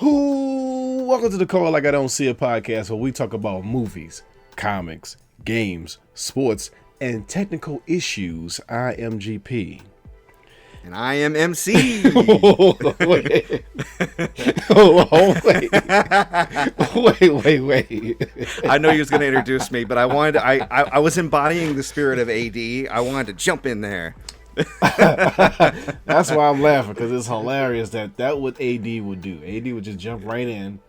Welcome to the Call Like I Don't See a podcast, where we talk about movies, comics, games, sports, and technical issues. I am GP. And I am MC. Hold on, wait. Wait. I know you was going to introduce me, but I was embodying the spirit of AD. I wanted to jump in there. That's why I'm laughing, because it's hilarious that what AD would do. AD would just jump right in,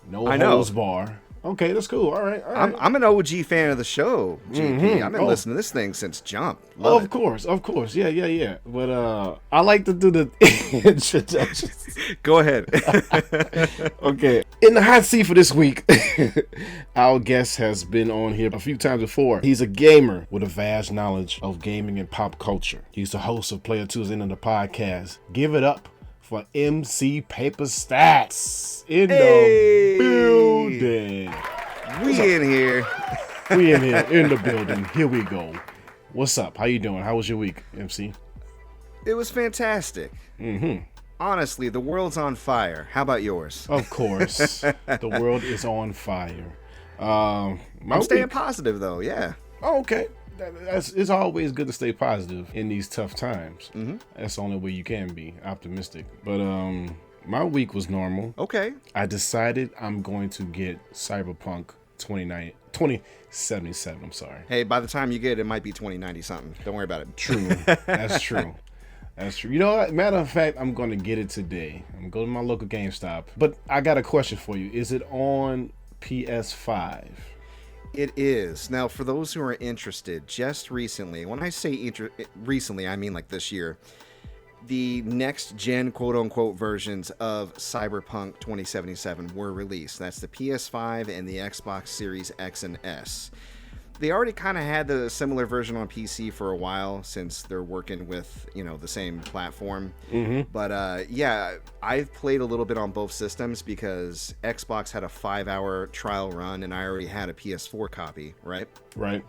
no holds bar. Okay, that's cool. All right. I'm an OG fan of the show, GP. I've been listening to this thing since Jump. Of course. Yeah. But I like to do the introductions. Go ahead. Okay. In the hot seat for this week, our guest has been on here a few times before. He's a gamer with a vast knowledge of gaming and pop culture. He's the host of Player 2's End of the Podcast. Give it up for MC Paperstacks in the building. We in here in the building. Here we go. What's up? How you doing? How was your week, MC? It was fantastic. Honestly, the world's on fire. How about yours? Of course. The world is on fire. I'm staying positive, though. Yeah. Oh, okay. It's always good to stay positive in these tough times. That's the only way you can be optimistic. But my week was normal. Okay. I decided I'm going to get Cyberpunk 2077. I'm sorry. Hey, by the time you get it, it might be 2090 something. Don't worry about it. True. That's true. You know what? Matter of fact, I'm going to get it today. I'm going to go to my local GameStop. But I got a question for you. Is it on PS5? It is. Now, for those who are interested, just recently, when I say recently, I mean like this year, the next gen quote-unquote versions of Cyberpunk 2077 were released. That's the PS5 and the Xbox Series X and S. They already kind of had the similar version on PC for a while, since they're working with, the same platform. But yeah, I've played a little bit on both systems because Xbox had a 5-hour trial run and I already had a PS4 copy, right? Right.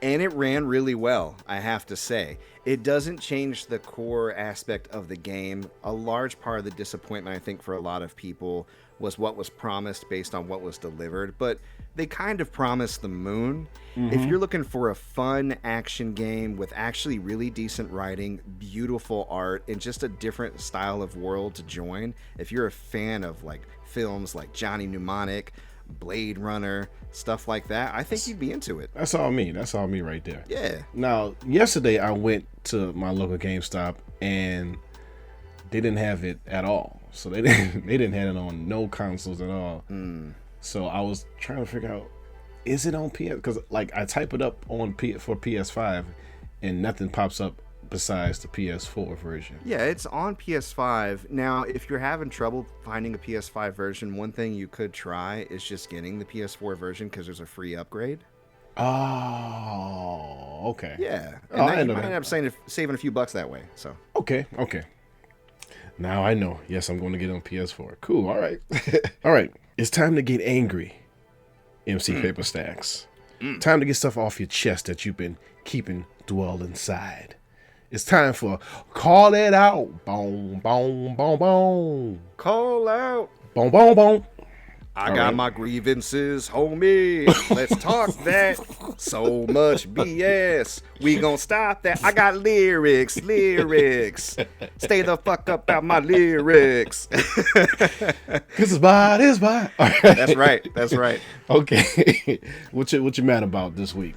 And it ran really well, I have to say. It doesn't change the core aspect of the game. A large part of the disappointment, I think, for a lot of people was what was promised based on what was delivered. But they kind of promised the moon. If you're looking for a fun action game with actually really decent writing, beautiful art, and just a different style of world to join, if you're a fan of like films like Johnny Mnemonic, Blade Runner, stuff like that, I think you'd be into it. That's all me right there. Yeah. Now, yesterday I went to my local GameStop and they didn't have it at all. So they didn't have it on no consoles at all. So I was trying to figure out, is it on PS? Because like I type it up on for PS5 and nothing pops up besides the PS4 version. Yeah, it's on PS5. Now, if you're having trouble finding a PS5 version, one thing you could try is just getting the PS4 version because there's a free upgrade. Oh, okay. Yeah, and you might end up saving a few bucks that way. So Okay. Now I know. Yes, I'm going to get it on PS4. Cool. All right. All right. It's time to get angry, MC Paperstacks. Time to get stuff off your chest that you've been keeping dwell inside. It's time for Call It Out. Boom, boom, boom, boom. Call out. Boom, boom, boom. I got my grievances, homie. Let's talk that. So much BS. We gon' stop that. I got lyrics. Stay the fuck up out my lyrics. This is bye. Right. That's right. Okay. What you mad about this week?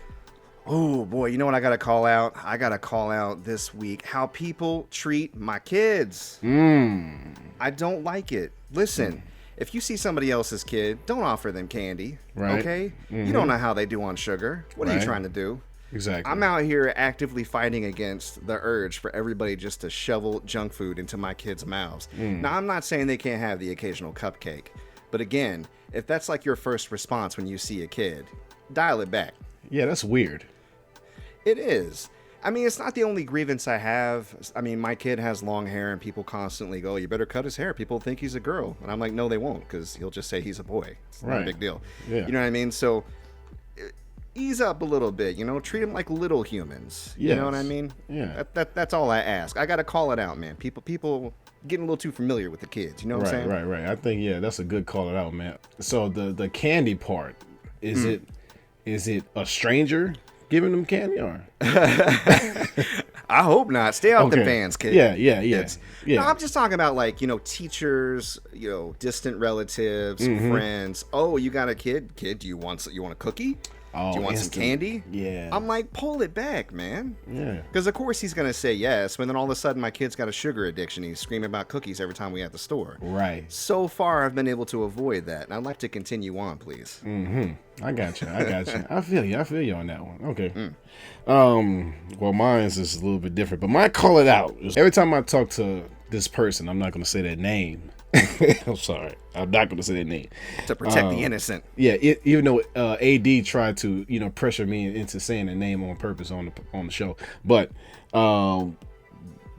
Oh boy, you know what I gotta call out? I gotta call out this week how people treat my kids. I don't like it. Listen. If you see somebody else's kid, don't offer them candy, right? Okay? You don't know how they do on sugar. What are you trying to do? Exactly. I'm out here actively fighting against the urge for everybody just to shovel junk food into my kids' mouths. Now, I'm not saying they can't have the occasional cupcake, but again, if that's like your first response when you see a kid, dial it back. Yeah, that's weird. It is. I mean, it's not the only grievance I have. I mean, my kid has long hair and people constantly go, you better cut his hair. People think he's a girl. And I'm like, no, they won't, because he'll just say he's a boy. It's not a big deal. Yeah. You know what I mean? So ease up a little bit, you know, treat them like little humans. Yes. You know what I mean? Yeah. That's all I ask. I got to call it out, man. People getting a little too familiar with the kids. You know what I'm saying? Right. I think, yeah, that's a good call it out, man. So the candy part, is it a stranger giving them candy or? I hope not. Stay off the fans, kid. Yeah. No, I'm just talking about, like, you know, teachers, you know, distant relatives, friends. Oh, you got a kid? Kid, do you want a cookie? Oh, do you want some candy? Yeah. I'm like, pull it back, man. Yeah. Because, of course, he's going to say yes, but then all of a sudden my kid's got a sugar addiction. He's screaming about cookies every time we at the store. Right. So far, I've been able to avoid that, and I'd like to continue on, please. I got you. I feel you on that one. Okay. Well, mine's is a little bit different, but mine call it out. Every time I talk to this person, I'm not going to say their name. I'm sorry. I'm not going to say their name. To protect the innocent. Yeah, even though AD tried to, you know, pressure me into saying their name on purpose on the show, but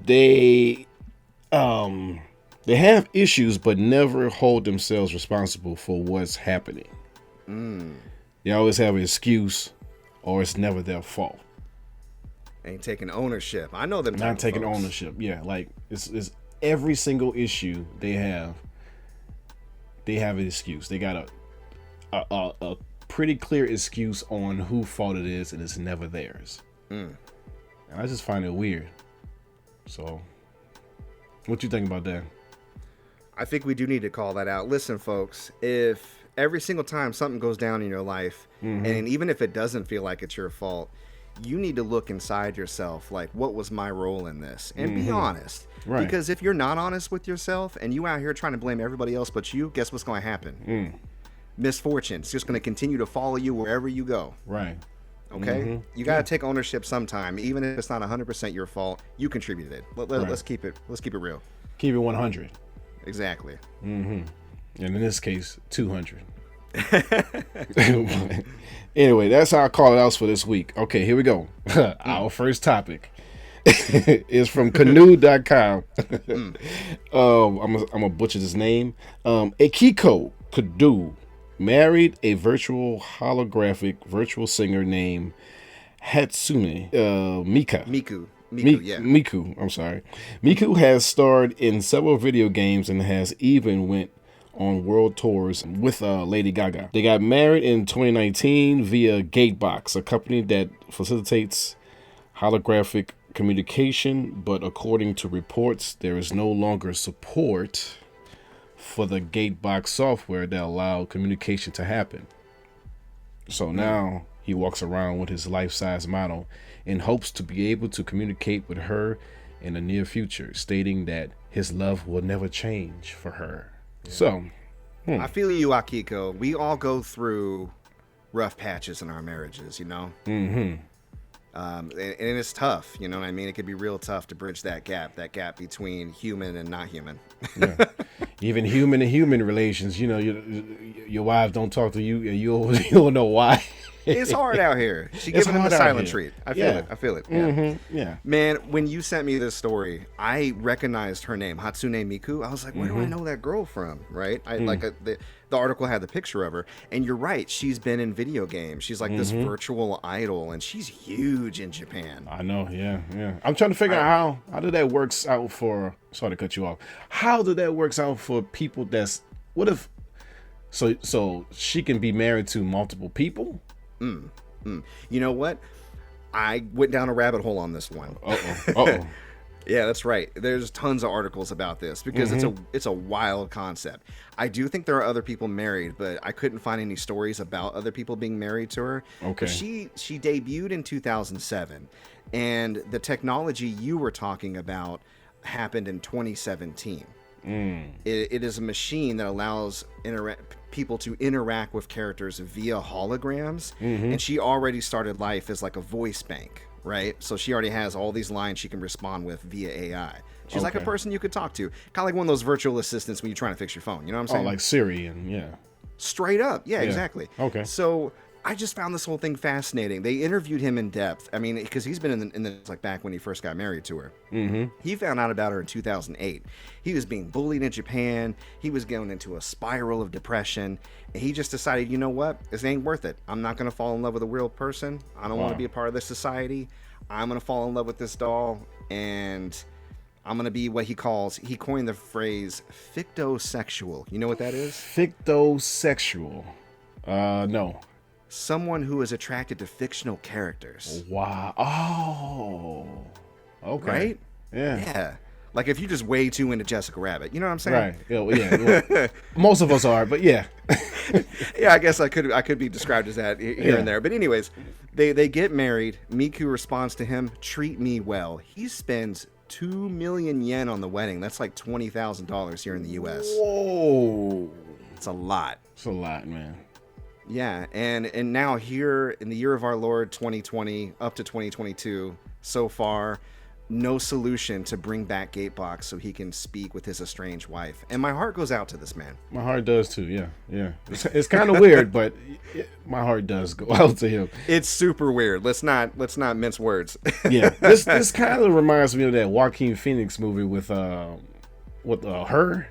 they have issues, but never hold themselves responsible for what's happening. They always have an excuse, or it's never their fault. Ain't taking ownership. I know them. Not taking ownership. Yeah, like it's every single issue they have an excuse. They got a pretty clear excuse on whose fault it is, and it's never theirs. And I just find it weird. So, what you think about that? I think we do need to call that out. Listen, folks, if every single time something goes down in your life, and even if it doesn't feel like it's your fault, you need to look inside yourself, like, what was my role in this? And be honest. Right. Because if you're not honest with yourself and you out here trying to blame everybody else but you, guess what's going to happen? Misfortune. It's just going to continue to follow you wherever you go. Right. Okay? You got to take ownership sometime. Even if it's not 100% your fault, you contributed. Let's keep it real. Keep it 100. Exactly. And in this case, 200. Anyway, that's our call it outs for this week. Okay, here we go. Our first topic is from canoe.com. I'm gonna butcher this name. Akiko Kadu married a holographic virtual singer named Hatsune Miku, yeah. Miku, I'm sorry. Miku has starred in several video games and has even went on world tours with Lady Gaga. They got married in 2019 via Gatebox, a company that facilitates holographic communication, but according to reports, there is no longer support for the Gatebox software that allowed communication to happen. So now he walks around with his life-size model in hopes to be able to communicate with her in the near future, stating that his love will never change for her. So, I feel you, Akiko. We all go through rough patches in our marriages, you know? And it's tough, you know what I mean? It could be real tough to bridge that gap between human and not human. Yeah. Even human to human relations, you know, your wife don't talk to you and you don't know why. It's hard out here. She giving him a silent treat. I feel it. Yeah. Yeah. Man, when you sent me this story, I recognized her name, Hatsune Miku. I was like, where do I know that girl from? Right? The article had the picture of her, and you're right. She's been in video games. She's like this virtual idol, and she's huge in Japan. I know. Yeah. I'm trying to figure out how did that works out for. Sorry to cut you off. How did that works out for people? What if? So she can be married to multiple people. You know what? I went down a rabbit hole on this one. Uh-oh. Yeah, that's right. There's tons of articles about this because it's a wild concept. I do think there are other people married, but I couldn't find any stories about other people being married to her. Okay. But she debuted in 2007, and the technology you were talking about happened in 2017. It is a machine that allows people to interact with characters via holograms, and she already started life as like a voice bank, right? So she already has all these lines she can respond with via AI. She's like a person you could talk to, kind of like one of those virtual assistants when you're trying to fix your phone. You know what I'm saying? Oh, like Siri and Straight up, yeah, exactly. Okay. So I just found this whole thing fascinating. They interviewed him in depth. I mean, because he's been in the like back when he first got married to her. Mm-hmm. He found out about her in 2008. He was being bullied in Japan. He was going into a spiral of depression. And he just decided, you know what? This ain't worth it. I'm not going to fall in love with a real person. I don't want to be a part of this society. I'm going to fall in love with this doll. And I'm going to be what he coined the phrase fictosexual. You know what that is? Fictosexual. No. Someone who is attracted to fictional characters. Wow. Oh. Okay. Right? Yeah. Yeah. Like if you're just way too into Jessica Rabbit. You know what I'm saying? Right. Yeah. Well, most of us are, but yeah. Yeah, I guess I could be described as that here and there. But anyways, they get married. Miku responds to him, treat me well. He spends 2 million yen on the wedding. That's like $20,000 here in the U.S. Whoa. It's a lot. It's a lot, man. Yeah, and now here in the year of our Lord 2020 up to 2022 so far, no solution to bring back Gatebox so he can speak with his estranged wife. And my heart goes out to this man. My heart does too. Yeah. It's kind of weird, but my heart does go out to him. It's super weird. Let's not mince words. Yeah, this kind of reminds me of that Joaquin Phoenix movie with her.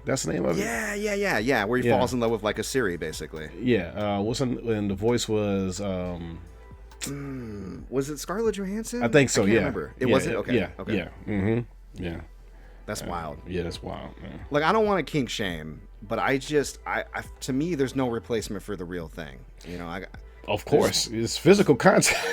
That's the name of it. Yeah. Where he falls in love with like a Siri, basically. Yeah. And the voice was. Was it Scarlett Johansson? I think so. I can't remember. It wasn't. Okay. Yeah. Okay. Yeah. Mm-hmm. Yeah. That's wild. Yeah, that's wild. Man. Like I don't want to kink shame, but I to me, there's no replacement for the real thing. You know, of course, it's physical contact.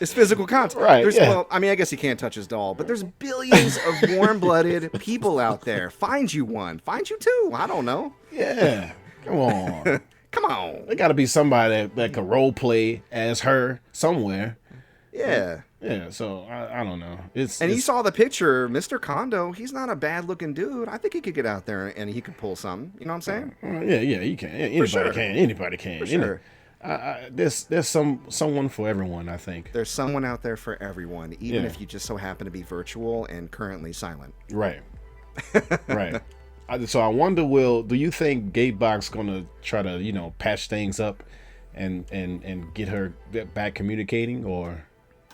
It's physical contact. Right. Well, I mean, I guess he can't touch his doll, but there's billions of warm-blooded people out there. Find you one. Find you two. I don't know. Yeah. Come on. Come on. There got to be somebody that could role play as her somewhere. Yeah. Yeah. So I don't know. You saw the picture, Mr. Kondo. He's not a bad-looking dude. I think he could get out there and he could pull something. You know what I'm saying? Yeah. He can. Anybody can. For sure. There's someone for everyone, I think. There's someone out there for everyone, even if you just so happen to be virtual and currently silent. Right. Right. So I wonder, do you think Gatebox gonna try to, patch things up and get her back communicating, or?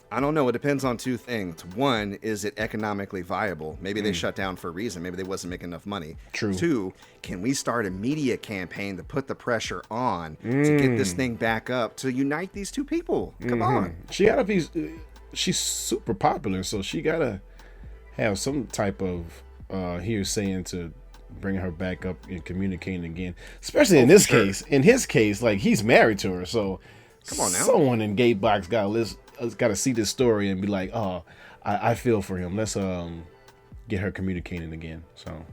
I don't know. It depends on two things. One, is it economically viable? Maybe they shut down for a reason. Maybe they wasn't making enough money. True. Two, can we start a media campaign to put the pressure on to get this thing back up to unite these two people? Come on. She gotta be. She's super popular, so she gotta have some type of hearsay to bring her back up and communicating again. Especially in this case. In his case, like he's married to her, so come on now. Someone in Gatebox got to see this story and be like, oh, I feel for him. Let's get her communicating again. So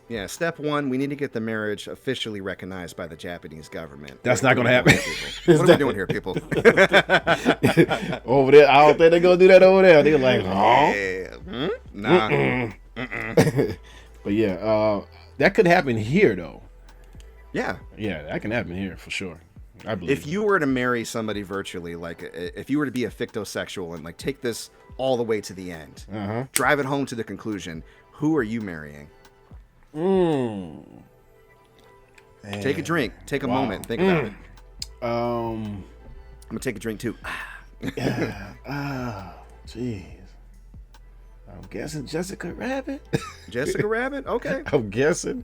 yeah, step one, we need to get the marriage officially recognized by the Japanese government. That's not going to happen. What are we doing here, people? Over there, I don't think they're going to do that over there. They're like, oh, nah. But yeah, that could happen here though. Yeah, that can happen here for sure. I believe. If you were to marry somebody virtually, like if you were to be a fictosexual and like take this all the way to the end, drive it home to the conclusion, who are you marrying? Take a drink. Take a moment. Think about it. I'm gonna take a drink too. Jeez. I'm guessing Jessica Rabbit. Jessica Rabbit? Okay. I'm guessing.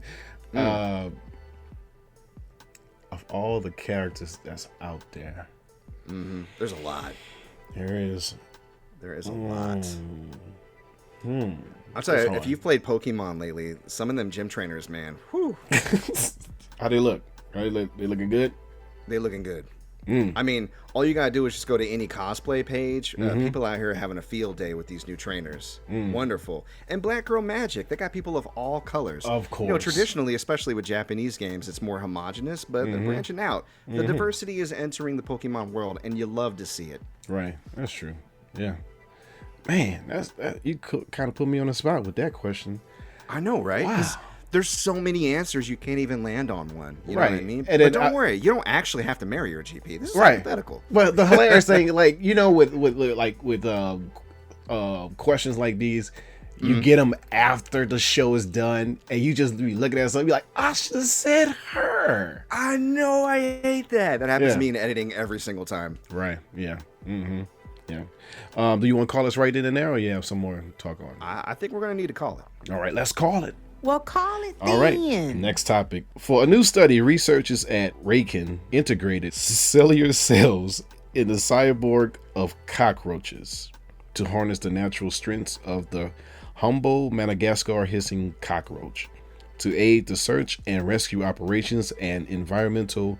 Of all the characters that's out there, there's a lot. There is a lot. I'll tell you, if you've played Pokemon lately, some of them gym trainers, man, whew. How they look? They looking good? They looking good. I mean, all you gotta do is just go to any cosplay page. People out here are having a field day with these new trainers. Wonderful. And Black Girl Magic, they got people of all colors. Of course. Traditionally, especially with Japanese games, it's more homogenous, but they're branching out. The diversity is entering the Pokemon world, and you love to see it. Right. That's true. Yeah. Man, you kind of put me on the spot with that question. I know, right? Wow. There's so many answers you can't even land on one. You know right. what I mean? And but don't worry, you don't actually have to marry your GP. This is hypothetical. But the hilarious thing, like with questions like these, you get them after the show is done, and you just be looking at something, be like, I should have said her. her. I know, I hate that. That happens Yeah. to me in editing every single time. Right. Yeah. Mm-hmm. Yeah. Do you want to call us right in and there, or you have some more to talk on? I think we're going to need to call it. All right, let's call it. Well, call it then. All right. Next topic. For a new study, researchers at Raykin integrated cellular cells in the cyborg of cockroaches to harness the natural strengths of the humble Madagascar hissing cockroach to aid the search and rescue operations and environmental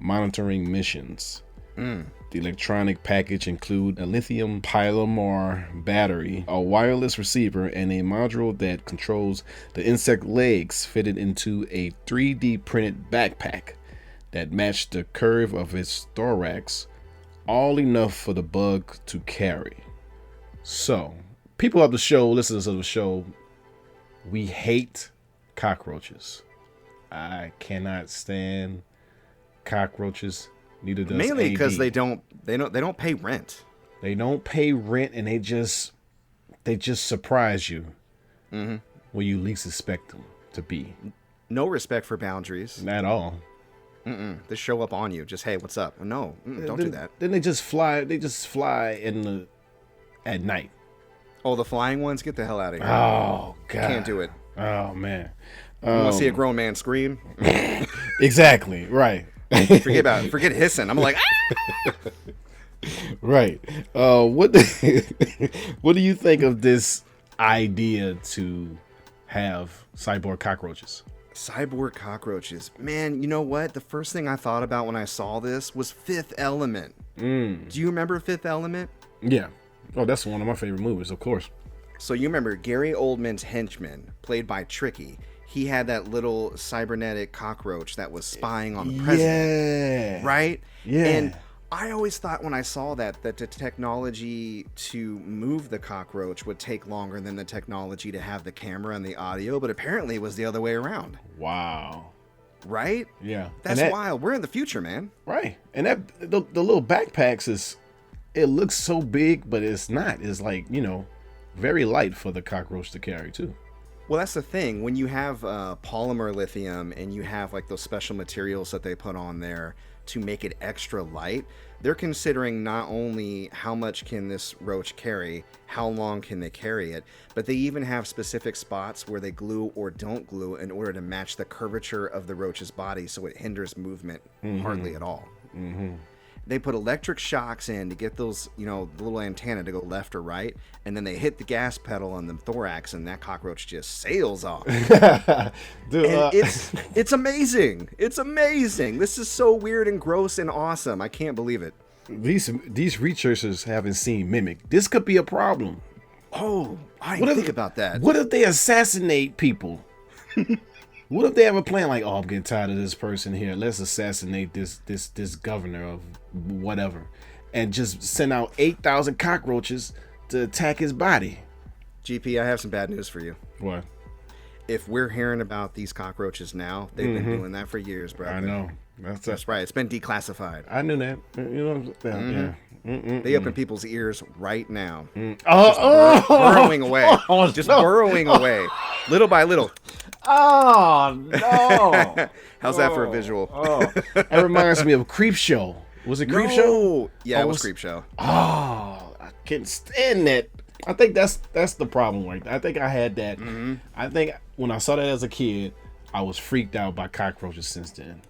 monitoring missions. The electronic package include a lithium polymer battery, a wireless receiver, and a module that controls the insect legs fitted into a 3D printed backpack that matched the curve of its thorax, all enough for the bug to carry. So, people of the show, listeners of the show, we hate cockroaches. I cannot stand cockroaches. Neither does Mainly because AD. they don't pay rent. They don't pay rent, and they just surprise you when you least expect them to be. No respect for boundaries. Not at all. They show up on you. Just, hey, what's up? No, don't do that. Then they just fly. They just fly at night. Oh, the flying ones, get the hell out of here. Oh God, Can't do it. Oh man. You want to see a grown man scream? Exactly. Right. Forget hissing. I'm like, ah! Right. What do you think of this idea to have cyborg cockroaches? Cyborg cockroaches. Man, you know what? The first thing I thought about when I saw this was Fifth Element. Do you remember Fifth Element? Yeah. Oh, that's one of my favorite movies, of course. So you remember Gary Oldman's henchman, played by Tricky. He had that little cybernetic cockroach that was spying on the president. Yeah. Right? Yeah. And I always thought when I saw that the technology to move the cockroach would take longer than the technology to have the camera and the audio, but apparently it was the other way around. Wow. Right? Yeah. That's wild. We're in the future, man. Right. And that the little backpacks it looks so big, but it's not. It's like, very light for the cockroach to carry too. Well, that's the thing. When you have polymer lithium and you have like those special materials that they put on there to make it extra light, they're considering not only how much can this roach carry, how long can they carry it, but they even have specific spots where they glue or don't glue in order to match the curvature of the roach's body so it hinders movement hardly at all. They put electric shocks in to get those, the little antenna to go left or right, and then they hit the gas pedal on the thorax, and that cockroach just sails off. Dude, And it's amazing. It's amazing. This is so weird and gross and awesome. I can't believe it. these researchers haven't seen Mimic. This could be a problem. Oh, I didn't think about that. What if they assassinate people? What if they have a plan like, I'm getting tired of this person here. Let's assassinate this governor of whatever, and just send out 8,000 cockroaches to attack his body. GP, I have some bad news for you. What? If we're hearing about these cockroaches now, they've been doing that for years, bro. I know. That's right. It's been declassified. I knew that. You know what I'm saying? Yeah. They up in people's ears right now. Burrowing away. Just burrowing away. Little by little. Oh no! How's that for a visual? That reminds me of Creepshow. Was it Creepshow? Yeah, it was Creepshow. Oh, I can't stand that. I think that's the problem right there. I think I had that. I think when I saw that as a kid, I was freaked out by cockroaches since then.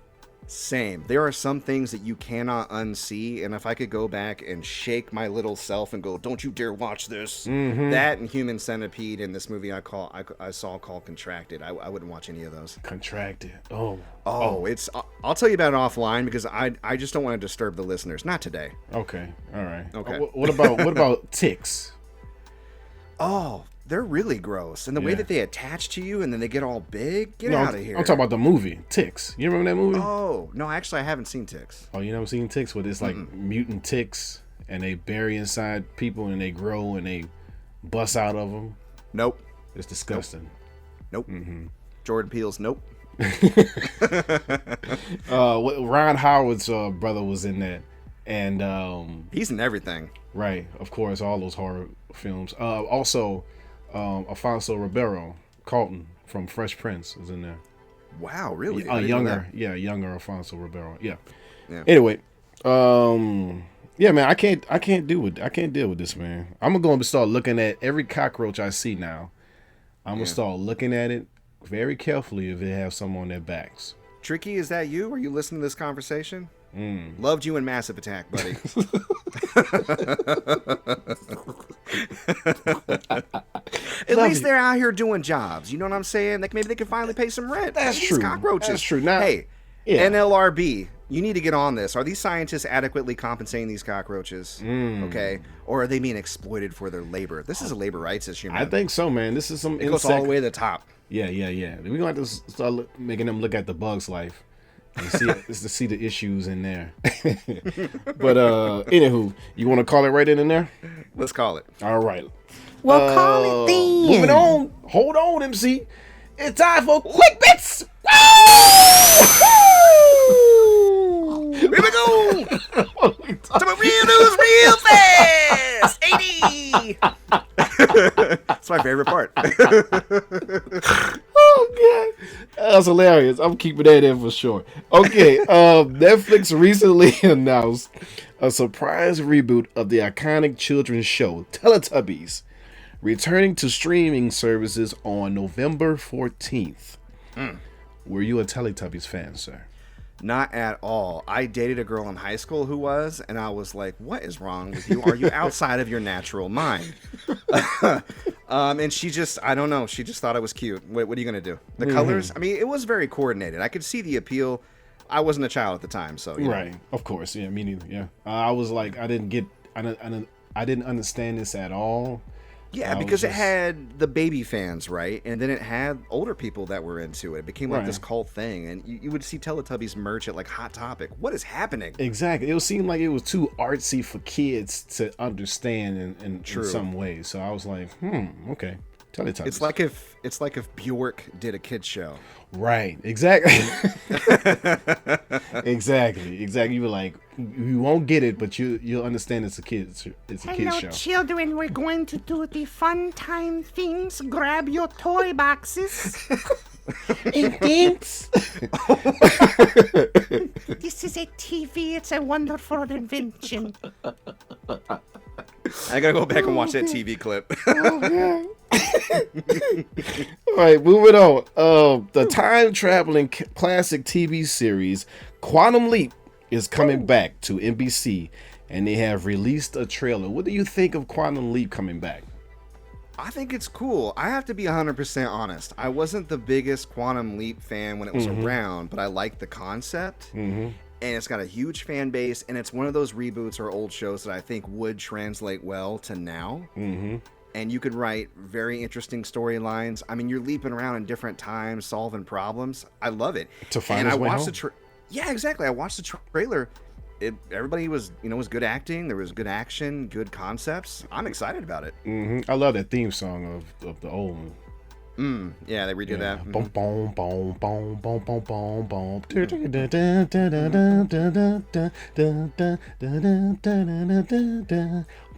Same. There are some things that you cannot unsee, and if I could go back and shake my little self and go, "Don't you dare watch this," that and Human Centipede and this movie I saw called Contracted, I wouldn't watch any of those. Contracted. It's. I'll tell you about it offline because I just don't want to disturb the listeners. Not today. Okay. All right. Okay. What about ticks? Oh, they're really gross, and the way that they attach to you and then they get all big. Get out of here. I'm talking about the movie Ticks. You remember that movie? Oh no, actually I haven't seen Ticks. Oh, you never seen Ticks? Where it's like mutant ticks and they bury inside people and they grow and they bust out of them. Nope. It's disgusting. Nope. Jordan Peele's nope. Ron Howard's brother was in that, and he's in everything. Right, of course, all those horror films. Also, Alfonso Ribeiro, Carlton from Fresh Prince, is in there. Wow, really? Younger Alfonso Ribeiro. Yeah. Yeah. Anyway, yeah, man, I can't deal with this, man. I'm gonna start looking at every cockroach I see now. I'm gonna start looking at it very carefully if they have some on their backs. Tricky, is that you? Are you listening to this conversation? Loved you in Massive Attack, buddy. At least they're out here doing jobs. You know what I'm saying? Like maybe they can finally pay some rent. That's true. Cockroaches. That's true. Now, hey, NLRB, you need to get on this. Are these scientists adequately compensating these cockroaches? Okay, or are they being exploited for their labor? This is a labor rights issue, man. I think so, man. This is some. It goes all the way to the top. Yeah. We're gonna have to start making them look at the bug's life. And see the issues in there. But anywho, you want to call it right in there? Let's call it. All right. Well, call it then. Moving on. Hold on, MC. It's time for quick bits. Here we go. Some real news real fast. 80. That's my favorite part. Oh, God. That's hilarious. I'm keeping that in for sure. Okay. Netflix recently announced a surprise reboot of the iconic children's show, Teletubbies, returning to streaming services on November 14th. Were you a Teletubbies fan, sir? Not at all. I dated a girl in high school who was, and I was like, what is wrong with you? Are you outside of your natural mind? And she just, I don't know. She just thought I was cute. What are you going to do? The colors? I mean, it was very coordinated. I could see the appeal. I wasn't a child at the time, so. Right. Of course. Yeah, me neither. Yeah. I was like, I didn't understand this at all. Yeah, because it had the baby fans, right? And then it had older people that were into it. It became like this cult thing. And you would see Teletubbies merch at like Hot Topic. What is happening? Exactly. It seemed like it was too artsy for kids to understand in some ways. So I was like, okay. Teletubbies. It's like if Bjork did a kids show. Right. Exactly. Exactly. You were like, you won't get it, but you'll understand it's a kids show. Hello, children. We're going to do the fun time things. Grab your toy boxes. Thanks. This is a TV. It's a wonderful invention. I gotta go back and watch that TV clip. All right, moving on. The time-traveling classic TV series Quantum Leap is coming back to NBC, and they have released a trailer. What do you think of Quantum Leap coming back? I think it's cool. I have to be 100% honest. I wasn't the biggest Quantum Leap fan when it was around, but I like the concept. And it's got a huge fan base, and it's one of those reboots or old shows that I think would translate well to now. And you could write very interesting storylines. I mean, you're leaping around in different times, solving problems. I love it. To find his way home. Yeah, exactly. I watched the trailer. Everybody was good acting. There was good action, good concepts. I'm excited about it. I love that theme song of the old one. Yeah, they redid that. Boom, boom, boom, boom, boom, boom, boom, boom.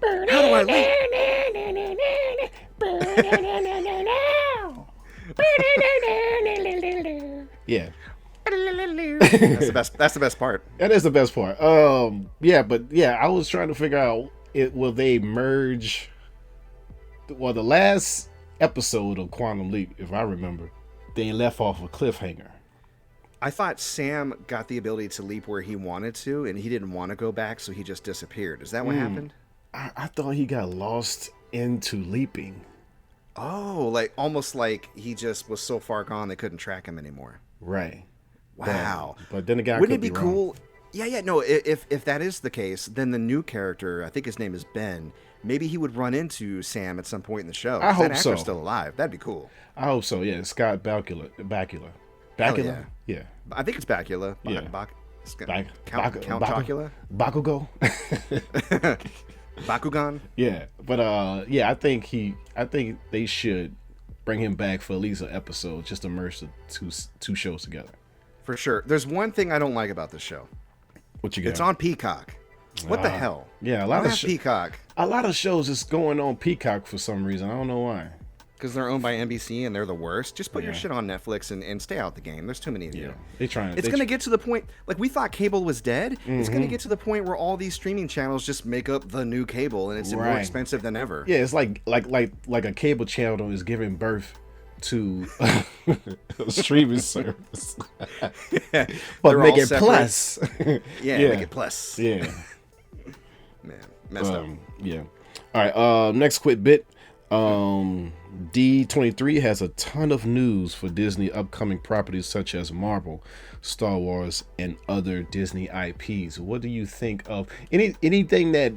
How do I leap? Yeah. That's the best part. That is the best part. Yeah, but yeah, I was trying to figure out will they merge. Well, the last episode of Quantum Leap, if I remember, they left off a cliffhanger. I thought Sam got the ability to leap where he wanted to, and he didn't want to go back, so he just disappeared. Is that what happened? I thought he got lost into leaping. Oh, like almost like he just was so far gone they couldn't track him anymore. Right. Wow. But then again, wouldn't it be cool? Yeah. No, if that is the case, then the new character, I think his name is Ben. Maybe he would run into Sam at some point in the show. I hope that so. actor's still alive. That'd be cool. I hope so. Yeah, Scott Bakula. Yeah. Yeah. I think it's Bakula. Yeah. Count Chocula? Bakugo. Bakugan. Yeah, but yeah, I think they should bring him back for at least an episode, just to merge the two shows together. For sure. There's one thing I don't like about this show. What you got? It's on Peacock. What the hell? Yeah, a lot of Peacock. A lot of shows is going on Peacock for some reason. I don't know why. because they're owned by NBC and they're the worst. Just put your shit on Netflix and stay out the game. There's too many of you. It's going to get to the point, like we thought cable was dead. It's going to get to the point where all these streaming channels just make up the new cable, and it's more expensive than ever. Yeah, it's like a cable channel is giving birth to a streaming service. But make it plus. Make it plus. Yeah. Man, messed up. Yeah. All right, next quick bit. D23 has a ton of news for Disney upcoming properties such as Marvel, Star Wars, and other Disney IPs. What do you think of anything that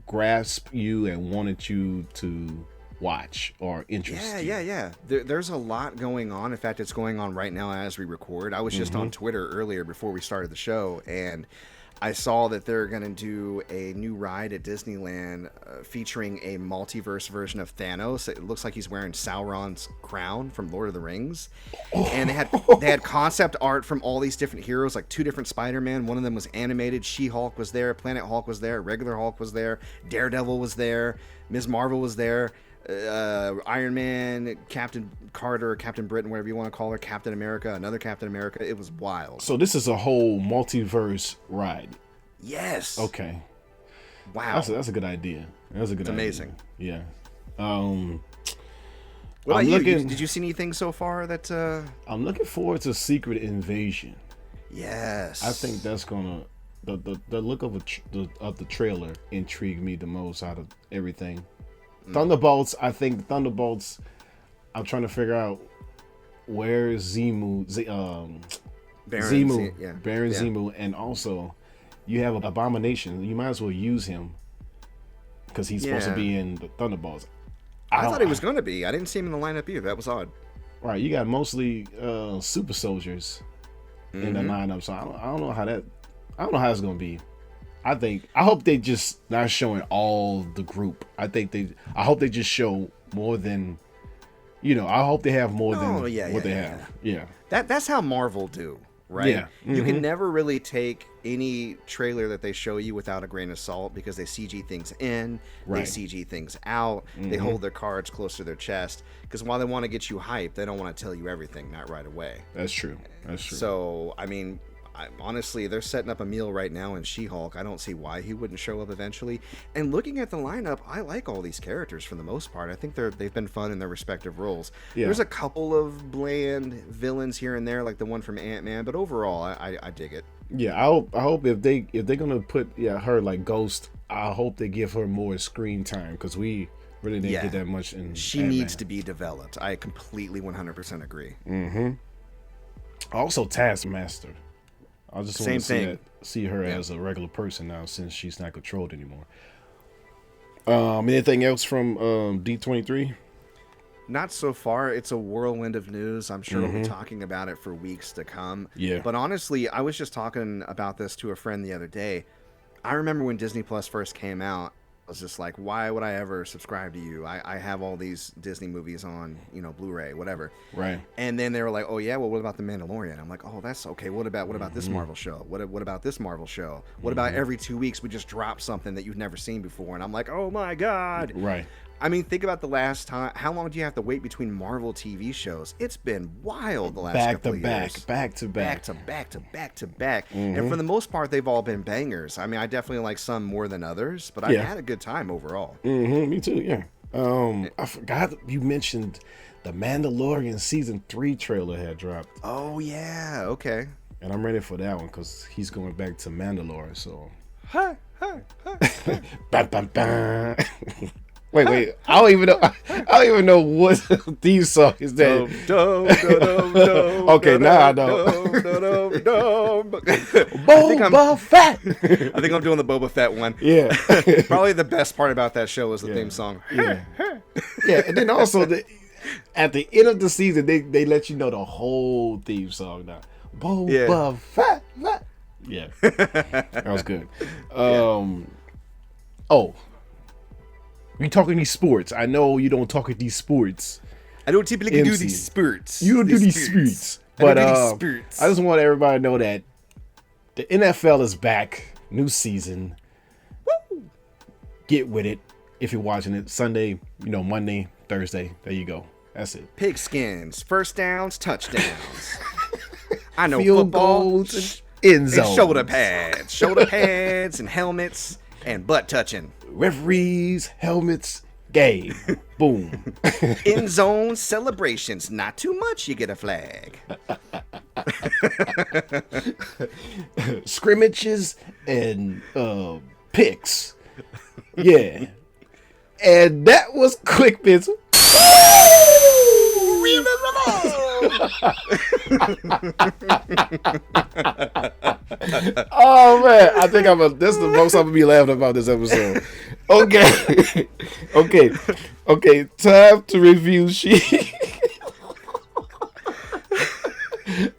grasped you and wanted you to watch or interest you? Yeah. There's a lot going on. In fact, it's going on right now as we record. I was just on Twitter earlier before we started the show, and I saw that they're going to do a new ride at Disneyland featuring a multiverse version of Thanos. It looks like he's wearing Sauron's crown from Lord of the Rings. And they had concept art from all these different heroes, like 2 different Spider-Man. One of them was animated. She-Hulk was there. Planet Hulk was there. Regular Hulk was there. Daredevil was there. Ms. Marvel was there. Iron Man, Captain Carter, Captain Britain, whatever you want to call her, Captain America, another Captain America. It was wild. So this is a whole multiverse ride. Yes. Okay. Wow. That's a good idea. That's a good idea. It's amazing. Yeah. What about you? Did you see anything so far that? I'm looking forward to Secret Invasion. Yes. I think that's gonna the look of the trailer intrigued me the most out of everything. Thunderbolts. I think Thunderbolts. I'm trying to figure out where Zemu, Baron Zemu, and also you have Abomination. You might as well use him because he's supposed to be in the Thunderbolts. I thought he was going to be. I didn't see him in the lineup either. That was odd. Right, you got mostly super soldiers in the lineup, so I don't know how it's going to be. I hope they just not showing all the group. I hope they just show more than, I hope they have more than what they have. Yeah. That's how Marvel do, right? Yeah. You can never really take any trailer that they show you without a grain of salt because they CG things in, they CG things out, they hold their cards close to their chest because while they want to get you hyped, they don't want to tell you everything, not right away. That's true. So, I mean, honestly, they're setting up a meal right now in She-Hulk. I don't see why he wouldn't show up eventually. And looking at the lineup, I like all these characters for the most part. I think they've been fun in their respective roles. Yeah. There's a couple of bland villains here and there, like the one from Ant-Man, but overall, I dig it. Yeah, I hope if they're gonna put her like Ghost, I hope they give her more screen time because we really didn't get that much in. She Ant-Man. Needs to be developed. I completely 100% agree. Also, Taskmaster. I just want to see her as a regular person now since she's not controlled anymore. Anything else from D23? Not so far. It's a whirlwind of news. I'm sure we'll be talking about it for weeks to come. Yeah. But honestly, I was just talking about this to a friend the other day. I remember when Disney Plus first came out, I was just like, why would I ever subscribe to you? I have all these Disney movies on, Blu-ray, whatever. Right. And then they were like, oh yeah, well, what about The Mandalorian? I'm like, oh, that's okay. What about this Marvel show? What about this Marvel show? What about every 2 weeks we just drop something that you've never seen before? And I'm like, oh my God. Right. I mean, think about the last time. How long do you have to wait between Marvel TV shows? It's been wild the last couple of years. Back to back. And for the most part, they've all been bangers. I mean, I definitely like some more than others, but I had a good time overall. Me too, yeah. I forgot you mentioned the Mandalorian Season 3 trailer had dropped. Oh, yeah. Okay. And I'm ready for that one because he's going back to Mandalore, so. Bam, bam, bam. Wait. I don't even know what theme song is that. Okay, now I know. Boba Fett. I think I'm doing the Boba Fett one. Yeah. Probably the best part about that show is the theme song. Yeah. And then also at the end of the season, they let you know the whole theme song now. Boba Fett. Yeah. That was good. We talking these sports. I know you don't talk at these sports. I don't typically do these sports. You don't do these sports. But I just want everybody to know that the NFL is back. New season. Woo! Get with it if you're watching it. Sunday, Monday, Thursday. There you go. That's it. Pigskins, first downs, touchdowns. I know Field football. goals and end And zones. shoulder pads, and helmets, and butt touching. Referees, helmets, game. Boom. End zone celebrations. Not too much, you get a flag. Scrimmages and picks. Yeah. And that was quick, Vince. Oh man, I think this is the most I'm gonna be laughing about this episode. Okay. Okay. Time to review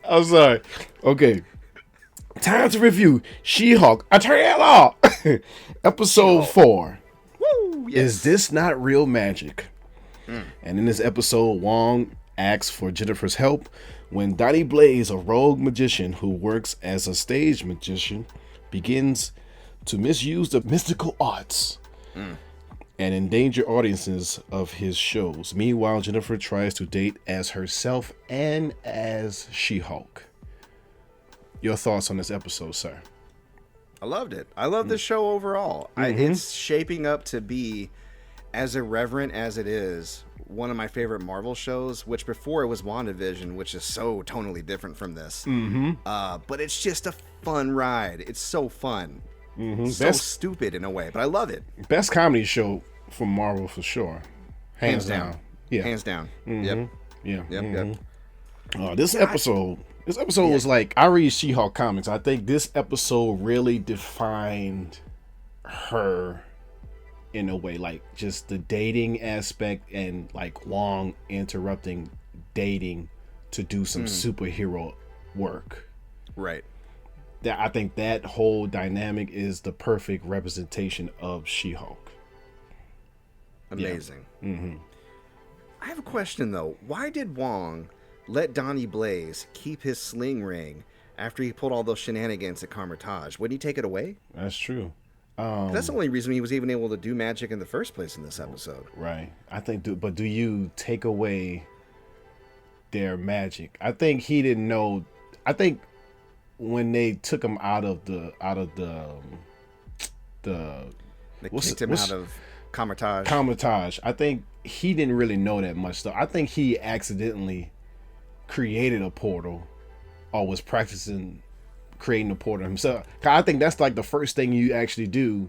I'm sorry. Okay. Time to review She-Hulk, a trailer. Episode 4. Woo, yes. Is this not real magic? And in this episode, Wong asks for Jennifer's help when Donnie Blaze, a rogue magician who works as a stage magician, begins to misuse the mystical arts and endanger audiences of his shows. Meanwhile, Jennifer tries to date as herself and as She-Hulk. Your thoughts on this episode, sir? I loved it. I love the show overall. It's shaping up to be, as irreverent as it is, one of my favorite Marvel shows, which before it was WandaVision, which is so tonally different from this. But it's just a fun ride. It's so fun. So stupid in a way, but I love it. Best comedy show from Marvel for sure. Hands down. Yeah. Hands down. Yep. Yeah. Yep. This episode was like, I read She-Hulk comics. I think this episode really defined her in a way, like just the dating aspect and like Wong interrupting dating to do some superhero work. Right. That I think that whole dynamic is the perfect representation of She-Hulk. Amazing. Yeah. I have a question though. Why did Wong let Donnie Blaze keep his sling ring after he pulled all those shenanigans at Carmitage? Wouldn't he take it away? That's true. That's the only reason he was even able to do magic in the first place in this episode. Right. I think, but do you take away their magic? I think he didn't know. I think when they took him out of the They kicked him out of Carmitage. I think he didn't really know that much though. I think he accidentally created a portal or was practicing creating a portal himself. I think that's like the first thing you actually do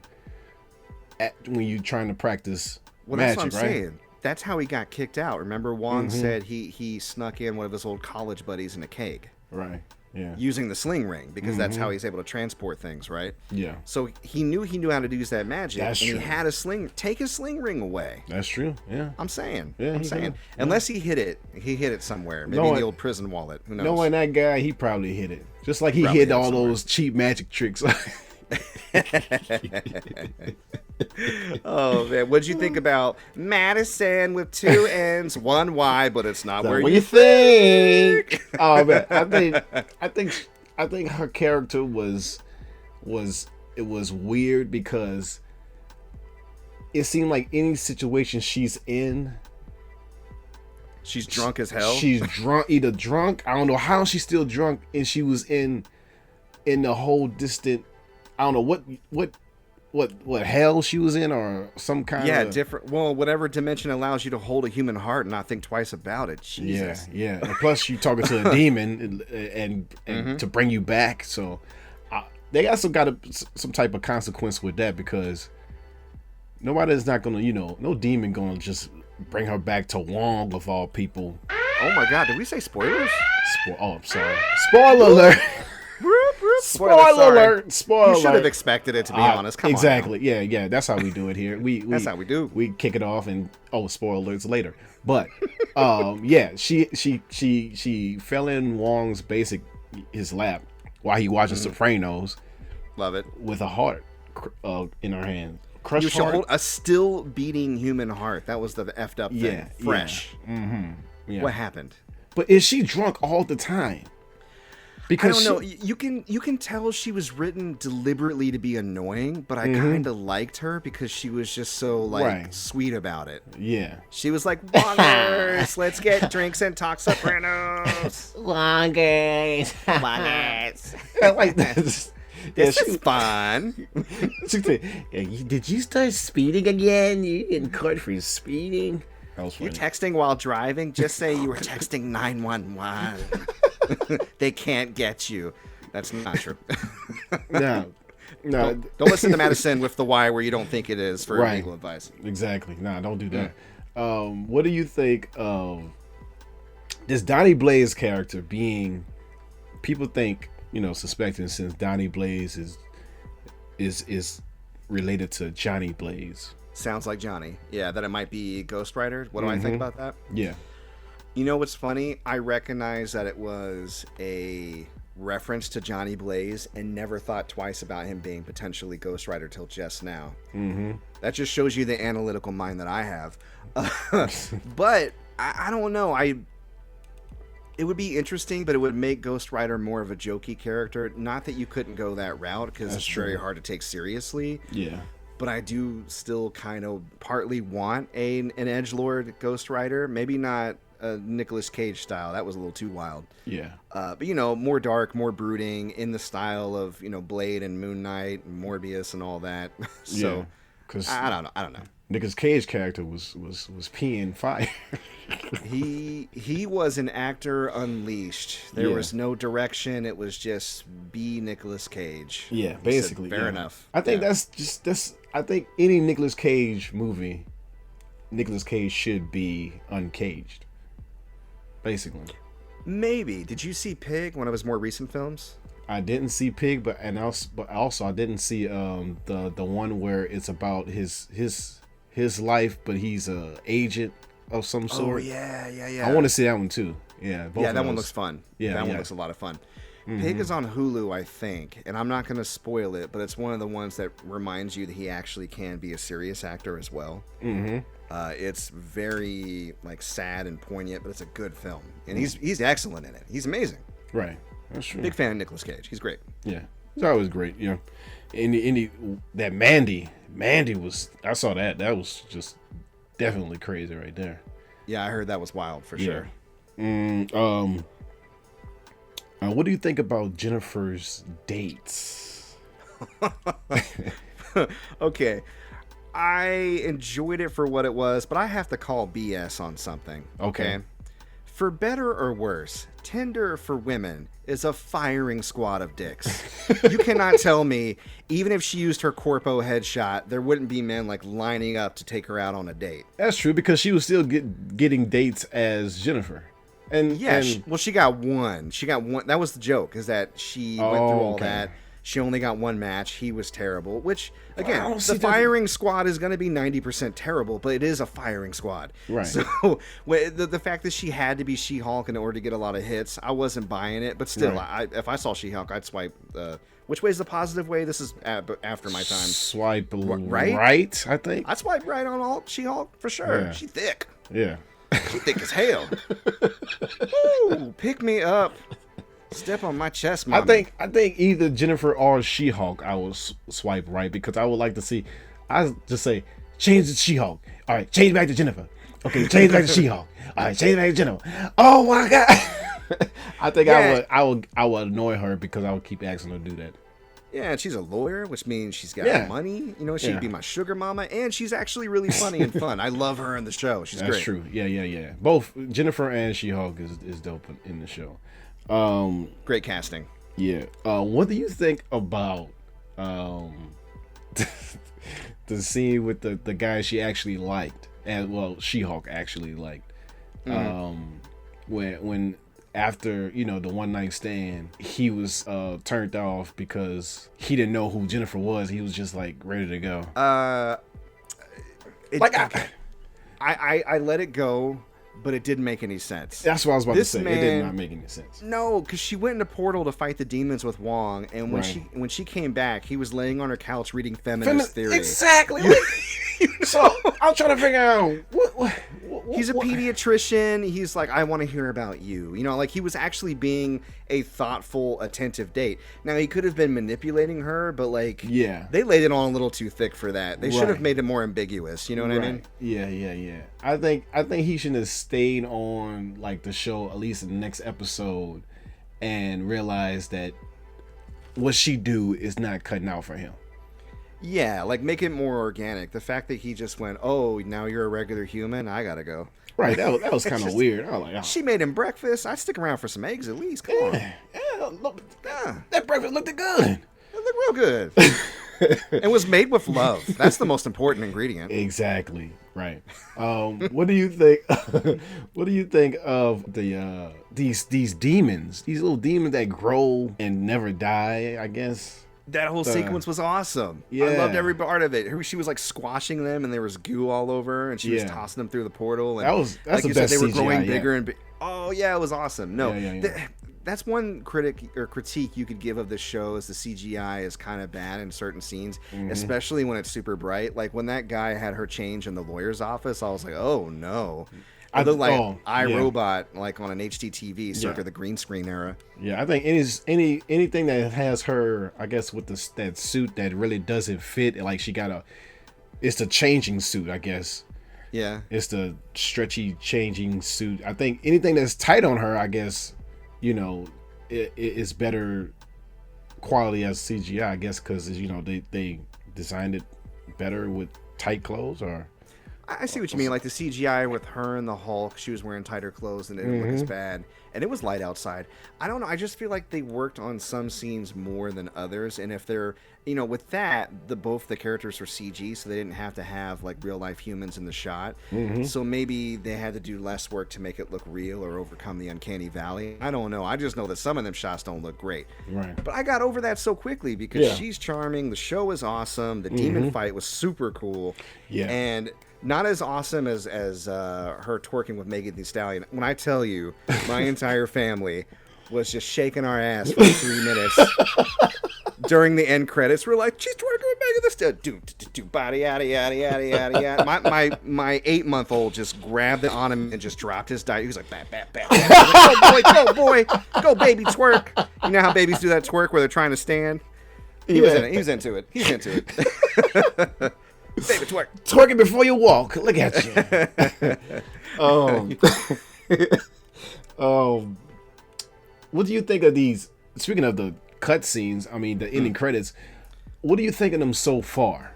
when you're trying to practice magic, that's what I'm right? saying. That's how he got kicked out. Remember, Wong said he snuck in one of his old college buddies in a keg. Right. Yeah. Using the sling ring, because that's how he's able to transport things, right? Yeah. So he knew how to use that magic. That's and true. He had a sling. Take his sling ring away. That's true. Yeah. I'm saying. Yeah, I'm saying. Unless he hid it somewhere. Maybe in the old prison wallet. Who knows? Knowing that guy, he probably hid it. Just like he Probably hid hid all somewhere. those cheap magic tricks. Oh man, what'd you think about Madison with 2 N's, 1 Y, but it's not where what you you think? Oh man, I think her character was weird because it seemed like any situation she's in, She's drunk as hell. she's drunk, either drunk. I don't know how she's still drunk, and she was in the whole distant. I don't know what hell she was in, or some kind of different. Well, whatever dimension allows you to hold a human heart and not think twice about it. Jesus. Yeah. And plus, you talking to a demon and to bring you back. So they got some type of consequence with that, because nobody's not gonna, no demon gonna just bring her back to Wong of all people. Oh my God! Did we say spoilers? I'm sorry. Spoiler alert. Spoiler You should have alert. expected it, to be honest. Come exactly. on. Exactly. Yeah. That's how we do it here. That's how we do. We kick it off and spoiler alerts later. But she fell in Wong's his lap while he watching Sopranos Love it. with a heart in her hand. You Crushed should heart. hold a still beating human heart. That was the effed up thing. Yeah. Fresh. Yeah. What happened? But is she drunk all the time? Because I don't know. You can tell she was written deliberately to be annoying, but I kind of liked her because she was just so sweet about it. Yeah. She was like, "Wongers, let's get drinks and talk Sopranos." Wongers. Wongers. I like that. This is fun. She said, "Did you start speeding again? You in court for speeding?" That was funny. You're texting while driving? Just say you were texting 911. They can't get you. That's not true. No. Don't listen to Madison with the why where you don't think it is for legal advice. Exactly. Nah, don't do that. What do you think of this Donnie Blaze character being? People think, suspecting since Donnie Blaze is related to Johnny Blaze. Sounds like Johnny. Yeah, that it might be Ghost Rider. What do I think about that? Yeah. You know what's funny? I recognize that it was a reference to Johnny Blaze and never thought twice about him being potentially Ghost Rider till just now. Mm-hmm. That just shows you the analytical mind that I have. But I don't know. It would be interesting, but it would make Ghost Rider more of a jokey character. Not that you couldn't go that route, because it's very hard to take seriously. Yeah. But I do still kind of partly want an edgelord Ghost Rider. Maybe not a Nicolas Cage style. That was a little too wild. Yeah. But more dark, more brooding, in the style of Blade and Moon Knight and Morbius and all that. So because I don't know. Nicolas Cage character was peeing fire. He was an actor unleashed. There was no direction. It was just be Nicolas Cage. Yeah, basically. Fair enough. I think that's I think any Nicolas Cage movie, Nicolas Cage should be uncaged. Basically. Maybe. Did you see Pig, one of his more recent films? I didn't see Pig, but also I didn't see the one where it's about his life, but he's a agent of some sort. Oh yeah. I want to see that one too. Yeah, that one looks fun. Yeah, that one looks a lot of fun. Pig is on Hulu, I think, and I'm not going to spoil it, but it's one of the ones that reminds you that he actually can be a serious actor as well. Mm-hmm. It's very sad and poignant, but it's a good film, and he's excellent in it. He's amazing. Right, that's true. Big fan of Nicolas Cage. He's great. Yeah, he's always great. That Mandy was. I saw that. That was just definitely crazy right there. Yeah, I heard that was wild for sure. What do you think about Jennifer's dates? Okay. I enjoyed it for what it was, but I have to call BS on something. Okay. For better or worse, Tinder for women is a firing squad of dicks. You cannot tell me, even if she used her corpo headshot, there wouldn't be men lining up to take her out on a date. That's true, because she was still getting dates as Jennifer. And she got one. She got one. That was the joke, is that she went through all that. She only got one match. He was terrible, which, again, the firing squad is going to be 90% terrible, but it is a firing squad. Right. So the fact that she had to be She-Hulk in order to get a lot of hits, I wasn't buying it. But still, if I saw She-Hulk, I'd swipe. Which way is the positive way? This is after my time. Swipe right, I think. I'd swipe right on all She-Hulk for sure. Yeah. She's thick. Yeah. She thick as hell. Ooh, pick me up. Step on my chest, mommy. I think either Jennifer or She-Hulk I will swipe right, because I would like to see. I just say change to She-Hulk. All right, change back to Jennifer. Okay, change back to She-Hulk. All right, change back to Jennifer. Oh my god. I think I would annoy her, because I would keep asking her to do that. Yeah, and she's a lawyer, which means she's got money. She'd be my sugar mama, and she's actually really funny and fun. I love her in the show. She's great. That's true. Yeah. Both Jennifer and She-Hulk is dope in the show. Great casting. Yeah. What do you think about the scene with the guy she actually liked, and She-Hulk actually liked, when after the one night stand, he was turned off because he didn't know who Jennifer was. He was just ready to go. I let it go, but it didn't make any sense. That's what I was about to say. It did not make any sense. No, because she went in a portal to fight the demons with Wong, and when she came back, he was laying on her couch reading feminist theory. Exactly. So I'm trying to figure out He's a pediatrician. He's like, I want to hear about you. You know, like he was actually being a thoughtful, attentive date. Now, he could have been manipulating her, but like, Yeah. they laid it on a little too thick for that. They should have Right. made it more ambiguous. You know what I mean? Yeah. I think he should have stayed on like the show at least in the next episode and realized that what she do is not cutting out for him. Yeah, like make it more organic. The fact that he just went, oh, now you're a regular human, I gotta go. Right, that was kind of weird. I was like, oh. She made him breakfast. I'd stick around for some eggs at least. Come on. Yeah, look, Yeah. that breakfast looked good. It looked real good. It was made with love. That's the most important ingredient. Exactly. Right. What do you think? What do you think of the these demons? These little demons that grow and never die. I guess. That whole sequence was awesome. Yeah. I loved every part of it. She was like squashing them, and there was goo all over, and she was Yeah. tossing them through the portal. And That's like the you best said, they were growing CGI, yeah. bigger and oh yeah, it was awesome. No, Yeah. that's one critique you could give of this show is the CGI is kind of bad in certain scenes, especially when it's super bright. Like when that guy had her change in the lawyer's office, I was like, oh no. I looked like iRobot, like on an HDTV circa the green screen era. Yeah, I think anything that has her, I guess, with that suit that really doesn't fit, like it's the changing suit, I guess. Yeah. It's the stretchy changing suit. I think anything that's tight on her, I guess, you know, it's better quality as CGI, I guess, because you know they designed it better with tight clothes or. I see what you mean. Like the CGI with her and the Hulk, she was wearing tighter clothes and it didn't look as bad. And it was light outside. I don't know. I just feel like they worked on some scenes more than others. And if they're, you know, with that, both the characters were CG, so they didn't have to have like real life humans in the shot. So maybe they had to do less work to make it look real or overcome the uncanny valley. I don't know. I just know that some of them shots don't look great. Right. But I got over that so quickly because she's charming. The show is awesome. The demon fight was super cool. Yeah. And not as awesome as her twerking with Megan Thee Stallion. When I tell you, my entire family was just shaking our ass for 3 minutes during the end credits. We're like, she's twerking with Megan Thee Stallion. Do body yada yada yada yada yada. My 8-month-old just grabbed it on him and just dropped his diet. He was like, bat bat bat. Go boy, go baby, twerk. You know how babies do that twerk where they're trying to stand? He was in it. He was into it. He's into it. Baby, twerk. Twerking before you walk. Look at you. What do you think of these? Speaking of the cutscenes, I mean the ending credits. What do you think of them so far?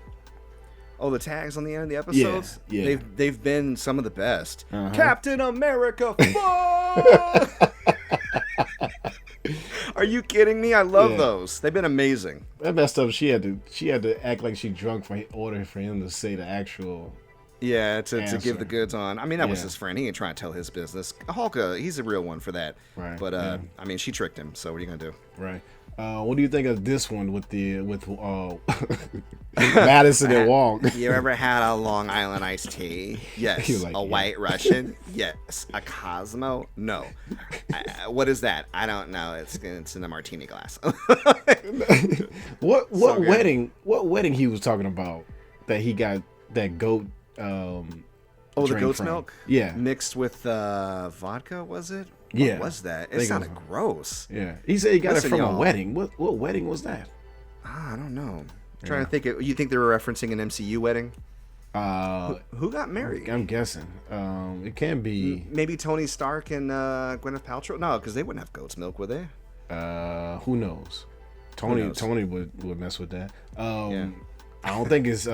Oh, the tags on the end of the episodes? Yeah. They've been some of the best. Captain America, fuck! Are you kidding me? I love those. They've been amazing. That messed up. She had to act like she drunk for order for him to say the actual. Yeah, to answer. give the goods on. I mean, that was his friend. He ain't trying to tell his business. Hulk, he's a real one for that. Right. But I mean, she tricked him. So what are you gonna do? Right. What do you think of this one with Madison and Wong? You ever had a Long Island iced tea? Yes. You're like, a White Russian? Yes. A Cosmo? No. What is that? I don't know. It's in a martini glass. What So good. wedding? What wedding he was talking about that he got that goat? Oh, the drink goat's from? milk? Yeah. Mixed with vodka, was it? Yeah. What was that? I It think sounded gross. Yeah. He said he got Listen, it from y'all. a wedding. What wedding was that? I don't know. I'm trying to think. You think they were referencing an MCU wedding? Uh, Who got married? I'm guessing. It can be. Maybe Tony Stark and Gwyneth Paltrow? No, because they wouldn't have goat's milk, would they? Who knows? Tony knows? Tony would mess with that. Yeah. I don't think it's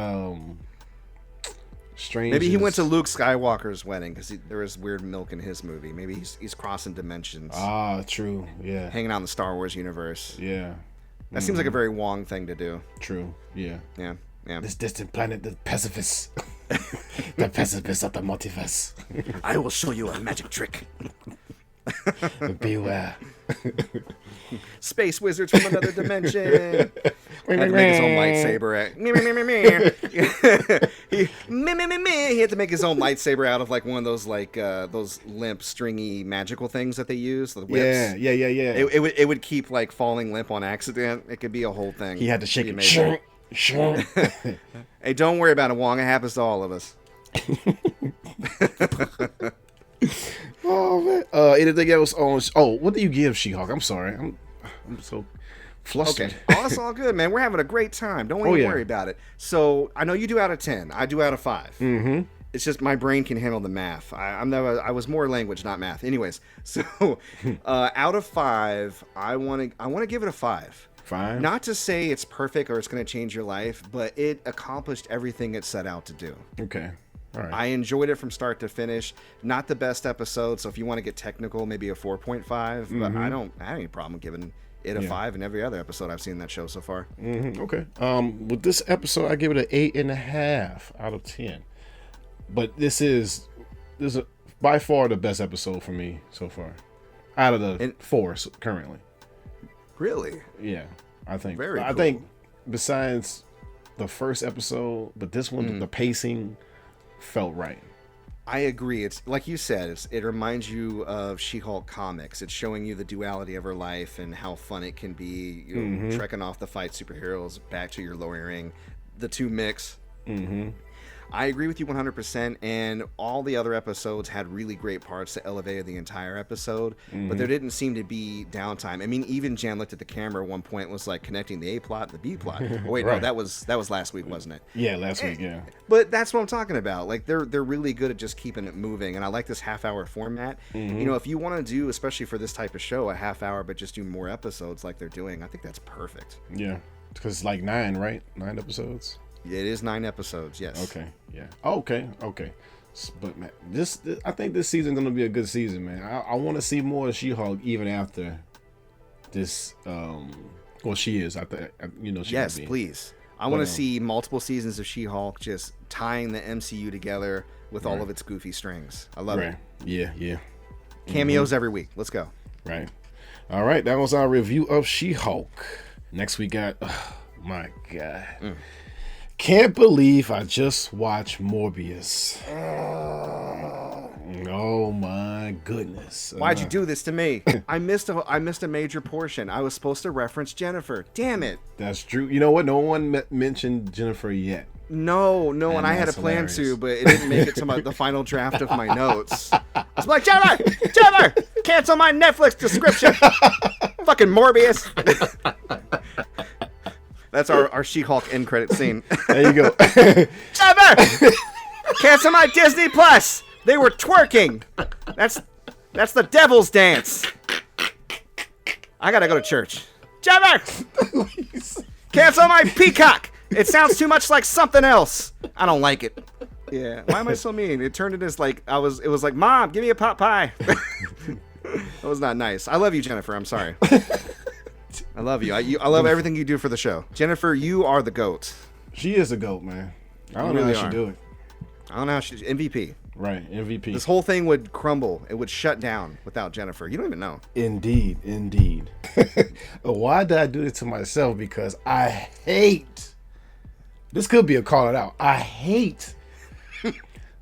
strange. Maybe he went to Luke Skywalker's wedding because there was weird milk in his movie. Maybe he's crossing dimensions, True. Yeah. hanging out in the Star Wars universe. Yeah. That seems like a very Wong thing to do. True. Yeah. Yeah, yeah. This distant planet, the Pacifist. The Pacifist of the multiverse. I will show you a magic trick. Beware. Space wizards from another dimension. Had to make his own lightsaber. He had to make his own lightsaber out of like one of those those limp, stringy, magical things that they use. The whips. Yeah. It would keep like falling limp on accident. It could be a whole thing. He had to shake It'd it. be amazing. Sure. Hey, don't worry about it, Wong. It happens to all of us. Oh man. Anything else on? Oh, what do you give She-Hulk? I'm sorry. I'm so flustered. Okay. Oh, it's all good, man. We're having a great time. Don't even worry about it. So I know you do out of 10. I do out of 5. Mm-hmm. It's just my brain can handle the math. I was more language, not math. Anyways, so out of 5, I want to give it a 5. 5. Not to say it's perfect or it's going to change your life, but it accomplished everything it set out to do. Okay. All right. I enjoyed it from start to finish. Not the best episode, so if you want to get technical, maybe a 4.5. But I don't have any problem giving it a 5 in every other episode I've seen that show so far. Okay. With this episode, I give it an 8.5 out of 10. But this is by far the best episode for me so far, out of the 4 currently. Really? Yeah, I think. Very cool. I think besides the first episode, but this one, the pacing felt right. I agree. It's like you said, it reminds you of She-Hulk comics. It's showing you the duality of her life and how fun it can be, you know, trekking off the fight superheroes back to your lowering, the two mix. I agree with you 100%, and all the other episodes had really great parts that elevated the entire episode, but there didn't seem to be downtime. I mean, even Jan looked at the camera at one point, was like connecting the A plot and the B plot. Oh, wait, Right. no, that was last week, wasn't it? Yeah, last week. Yeah. But that's what I'm talking about. Like they're really good at just keeping it moving, and I like this half-hour format. You know, if you want to do, especially for this type of show, a half hour, but just do more episodes like they're doing, I think that's perfect. Yeah, because it's like 9, right? 9 episodes. It is 9 episodes. Yes. Okay. Yeah. Okay. But man, I think this season's gonna be a good season, man. I want to see more of She-Hulk even after this. Well, she is. I think she. Yes, will be. please. I want to see multiple seasons of She-Hulk just tying the MCU together with all of its goofy strings. I love it. Yeah. Cameos every week. Let's go. Right. All right. That was our review of She-Hulk. Next we got. Oh, my God. Can't believe I just watched Morbius. Oh my goodness. Why'd you do this to me? I missed a major portion. I was supposed to reference Jennifer. Damn it. That's true. You know what? No one mentioned Jennifer yet. No, and I had a plan to, but it didn't make it to the final draft of my notes. I was like, Jennifer, cancel my Netflix subscription. Fucking Morbius. That's our She-Hulk end credit scene. There you go. Jennifer, cancel my Disney Plus. They were twerking. That's the devil's dance. I gotta go to church. Jennifer, cancel my Peacock. It sounds too much like something else. I don't like it. Yeah. Why am I so mean? It turned into like it was like, Mom, give me a pot pie. That was not nice. I love you, Jennifer. I'm sorry. I love you. I love everything you do for the show. Jennifer, you are the GOAT. She is a GOAT, man. I don't know how she do it. I don't know how she's MVP. Right, MVP. This whole thing would crumble. It would shut down without Jennifer. You don't even know. Indeed. Why did I do this to myself? Because I hate. This could be a call it out. I hate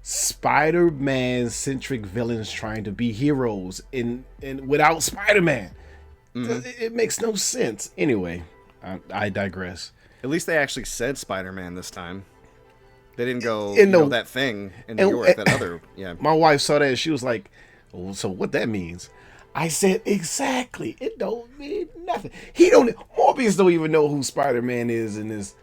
Spider-Man centric villains trying to be heroes in without Spider-Man. It makes no sense. Anyway, I digress. At least they actually said Spider-Man this time. They didn't go that thing in New York. That other, yeah. My wife saw that and she was like, oh, so what that means? I said, exactly. It don't mean nothing. Morbius don't even know who Spider-Man is in this.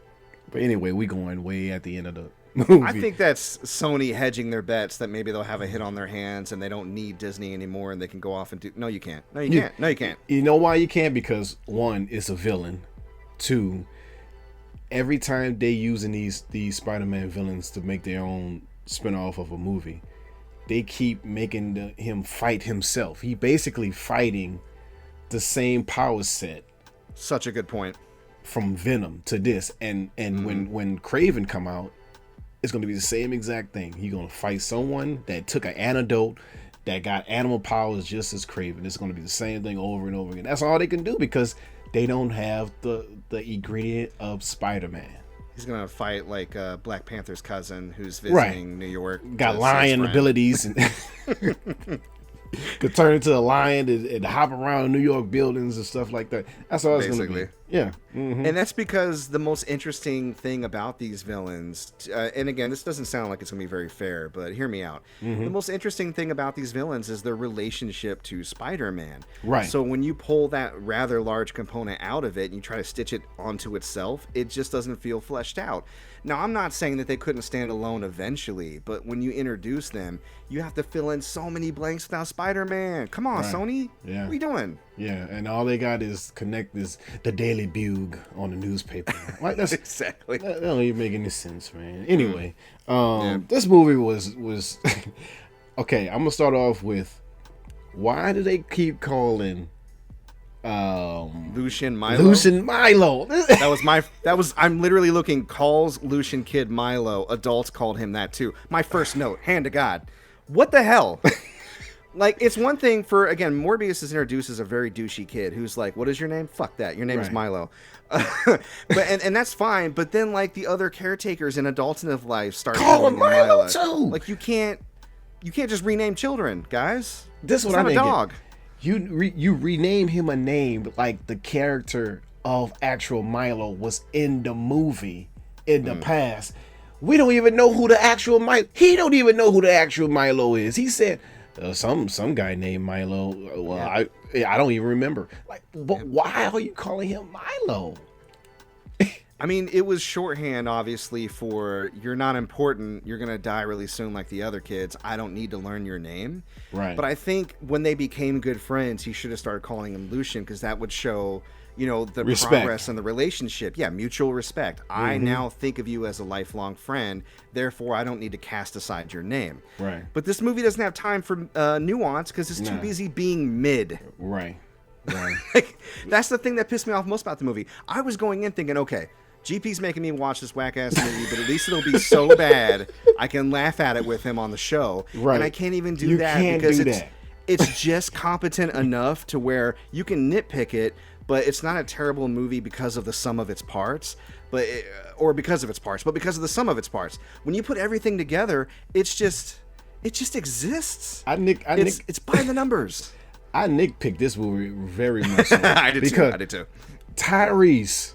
But anyway, we going way at the end of the movie. I think that's Sony hedging their bets that maybe they'll have a hit on their hands and they don't need Disney anymore and they can go off and do. No, you can't. No, you can't. No, you can't. You know why you can't? Because 1, it's a villain. 2, every time they using these Spider-Man villains to make their own spinoff of a movie, they keep making him fight himself. He basically fighting the same power set. Such a good point. From Venom to this, and when Craven come out, it's gonna be the same exact thing. He's gonna fight someone that took an antidote that got animal powers just as Craven. It's gonna be the same thing over and over again. That's all they can do because they don't have the ingredient of Spider-Man. He's gonna fight like Black Panther's cousin who's visiting New York. Got lion abilities and could turn into a lion and hop around New York buildings and stuff like that. That's all it's gonna be. Yeah. And that's because the most interesting thing about these villains, and again, this doesn't sound like it's going to be very fair, but hear me out. The most interesting thing about these villains is their relationship to Spider-Man. Right. So when you pull that rather large component out of it and you try to stitch it onto itself, it just doesn't feel fleshed out. Now, I'm not saying that they couldn't stand alone eventually, but when you introduce them, you have to fill in so many blanks without Spider-Man. Come on, Right. Sony. Yeah. What are you doing? Yeah, and all they got is connect this the Daily Bugle on the newspaper. Like that's Exactly. that don't even make any sense, man. Anyway, this movie was okay. I'm gonna start off with why do they keep calling Lucian Milo. Lucian Milo? I'm literally looking, calls Lucian Kid Milo. Adults called him that too. My first note, hand to God. What the hell? Like, it's one thing for, again, Morbius is introduced as a very douchey kid who's like, what is your name? Fuck that. Your name is Right. Milo. And that's fine. But then, like, the other caretakers and adults in his life start Call him calling Milo too. Like, you can't just rename children, guys. This is It's what I not a didn't dog. get. You rename him a name like the character of actual Milo was in the movie in the past. We don't even know who the actual Milo. He don't even know who the actual Milo is. He said some guy named Milo. Well, I don't even remember. Like, but why are you calling him Milo? I mean, it was shorthand, obviously, for you're not important. You're going to die really soon like the other kids. I don't need to learn your name. Right. But I think when they became good friends, he should have started calling him Lucian because that would show, the Respect. progress in the relationship. Yeah, mutual respect. I now think of you as a lifelong friend. Therefore, I don't need to cast aside your name. Right. But this movie doesn't have time for nuance because it's too Nah. busy being mid. Right. Right. Like, that's the thing that pissed me off most about the movie. I was going in thinking, okay, GP's making me watch this whack-ass movie, but at least it'll be so bad I can laugh at it with him on the show. Right. And I can't even do You that can't because do it's that. it's just competent enough to where you can nitpick it, but it's not a terrible movie because of the sum of its parts, or because of its parts, but because of the sum of its parts. When you put everything together, it just exists. It's by the numbers. I nitpicked this movie very much. So, I did because too. Tyrese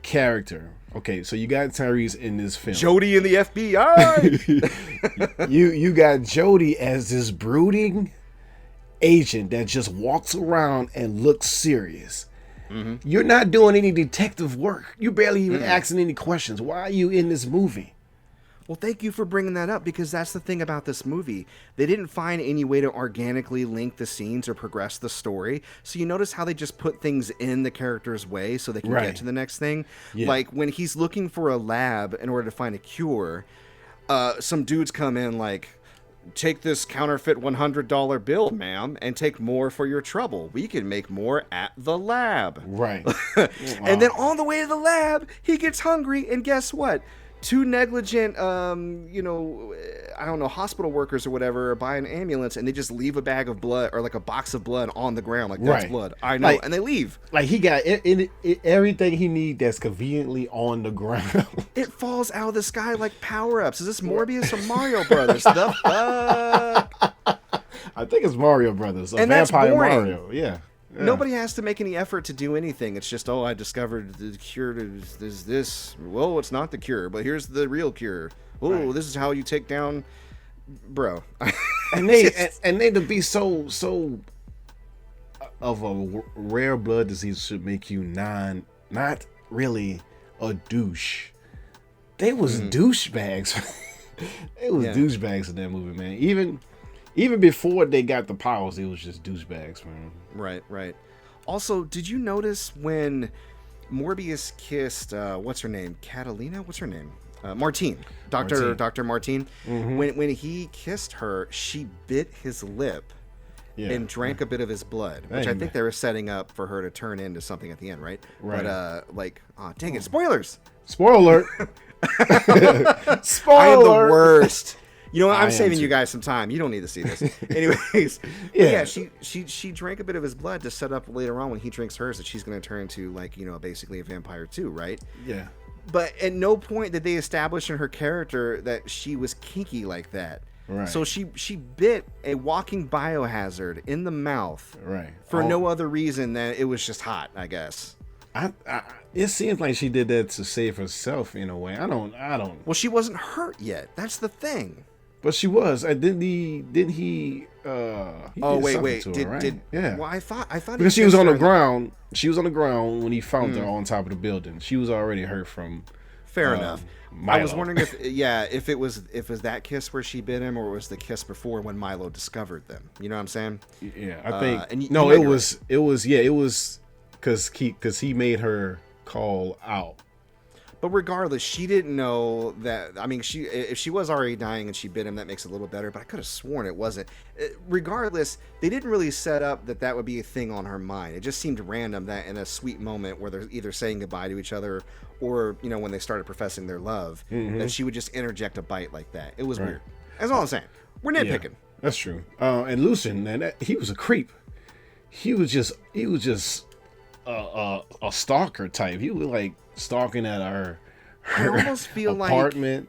character. Okay, so you got Tyrese in this film. Jody in the FBI. you got Jody as this brooding agent that just walks around and looks serious. You're not doing any detective work. You're barely even asking any questions. Why are you in this movie? Well, thank you for bringing that up because that's the thing about this movie. They didn't find any way to organically link the scenes or progress the story. So you notice how they just put things in the character's way so they can Right. get to the next thing. Yeah. Like when he's looking for a lab in order to find a cure, some dudes come in like, take this counterfeit $100 bill, ma'am, and take more for your trouble. We can make more at the lab. Right. And then on the way to the lab, he gets hungry, and guess what? Two negligent, hospital workers or whatever buy an ambulance, and they just leave a bag of blood or like a box of blood on the ground, like that's Right. blood. I know, Like- and they leave. Like he got everything he need that's conveniently on the ground. It falls out of the sky like power-ups. Is this Morbius or Mario Brothers? The fuck? I think it's Mario Brothers. And that's Vampire boring. Mario. Yeah. Nobody has to make any effort to do anything. It's just, I discovered the cure to this. Well, it's not the cure, but here's the real cure. Oh, Right. this is how you take down, bro. And they to be so of a rare blood disease should make you not really a douche. They was douchebags. They was douchebags in that movie, man. Even before they got the powers, it was just douchebags, man. Right. Also, did you notice when Morbius kissed, what's her name? Catalina? What's her name? Martine. Dr. Martine. When he kissed her, she bit his lip Yeah. and drank a bit of his blood, which I think they were setting up for her to turn into something at the end, right? Right. But, dang it, spoilers! Spoiler alert. Spoiler. I am the worst. You know what? I I'm am saving you too. guys some time. You don't need to see this. Anyways, Yeah. she drank a bit of his blood to set up later on when he drinks hers that she's going to turn into basically a vampire too, right? Yeah. But at no point did they establish in her character that she was kinky like that. Right. So she bit a walking biohazard in the mouth Right. for no other reason than it was just hot, I guess. It seems like she did that to save herself in a way. I don't. Well, she wasn't hurt yet. That's the thing. But she was. Didn't he? He Oh, did wait. something to her, right? Yeah. Well, I thought Because she was on the ground. She was on the ground when he found her on top of the building. She was already hurt from. Fair enough. Milo. I was wondering if it was that kiss where she bit him, or it was the kiss before when Milo discovered them. You know what I'm saying? Yeah, I think. It was because he made her call out. But regardless, she didn't know that. I mean, if she was already dying and she bit him, that makes it a little better. But I could have sworn it wasn't. Regardless, they didn't really set up that would be a thing on her mind. It just seemed random that in a sweet moment where they're either saying goodbye to each other or, when they started professing their love, that she would just interject a bite like that. It was weird. That's all I'm saying. We're nitpicking. Yeah, that's true. And Lucian, man, he was a creep. He was just a stalker type. He was like stalking at her I almost feel apartment.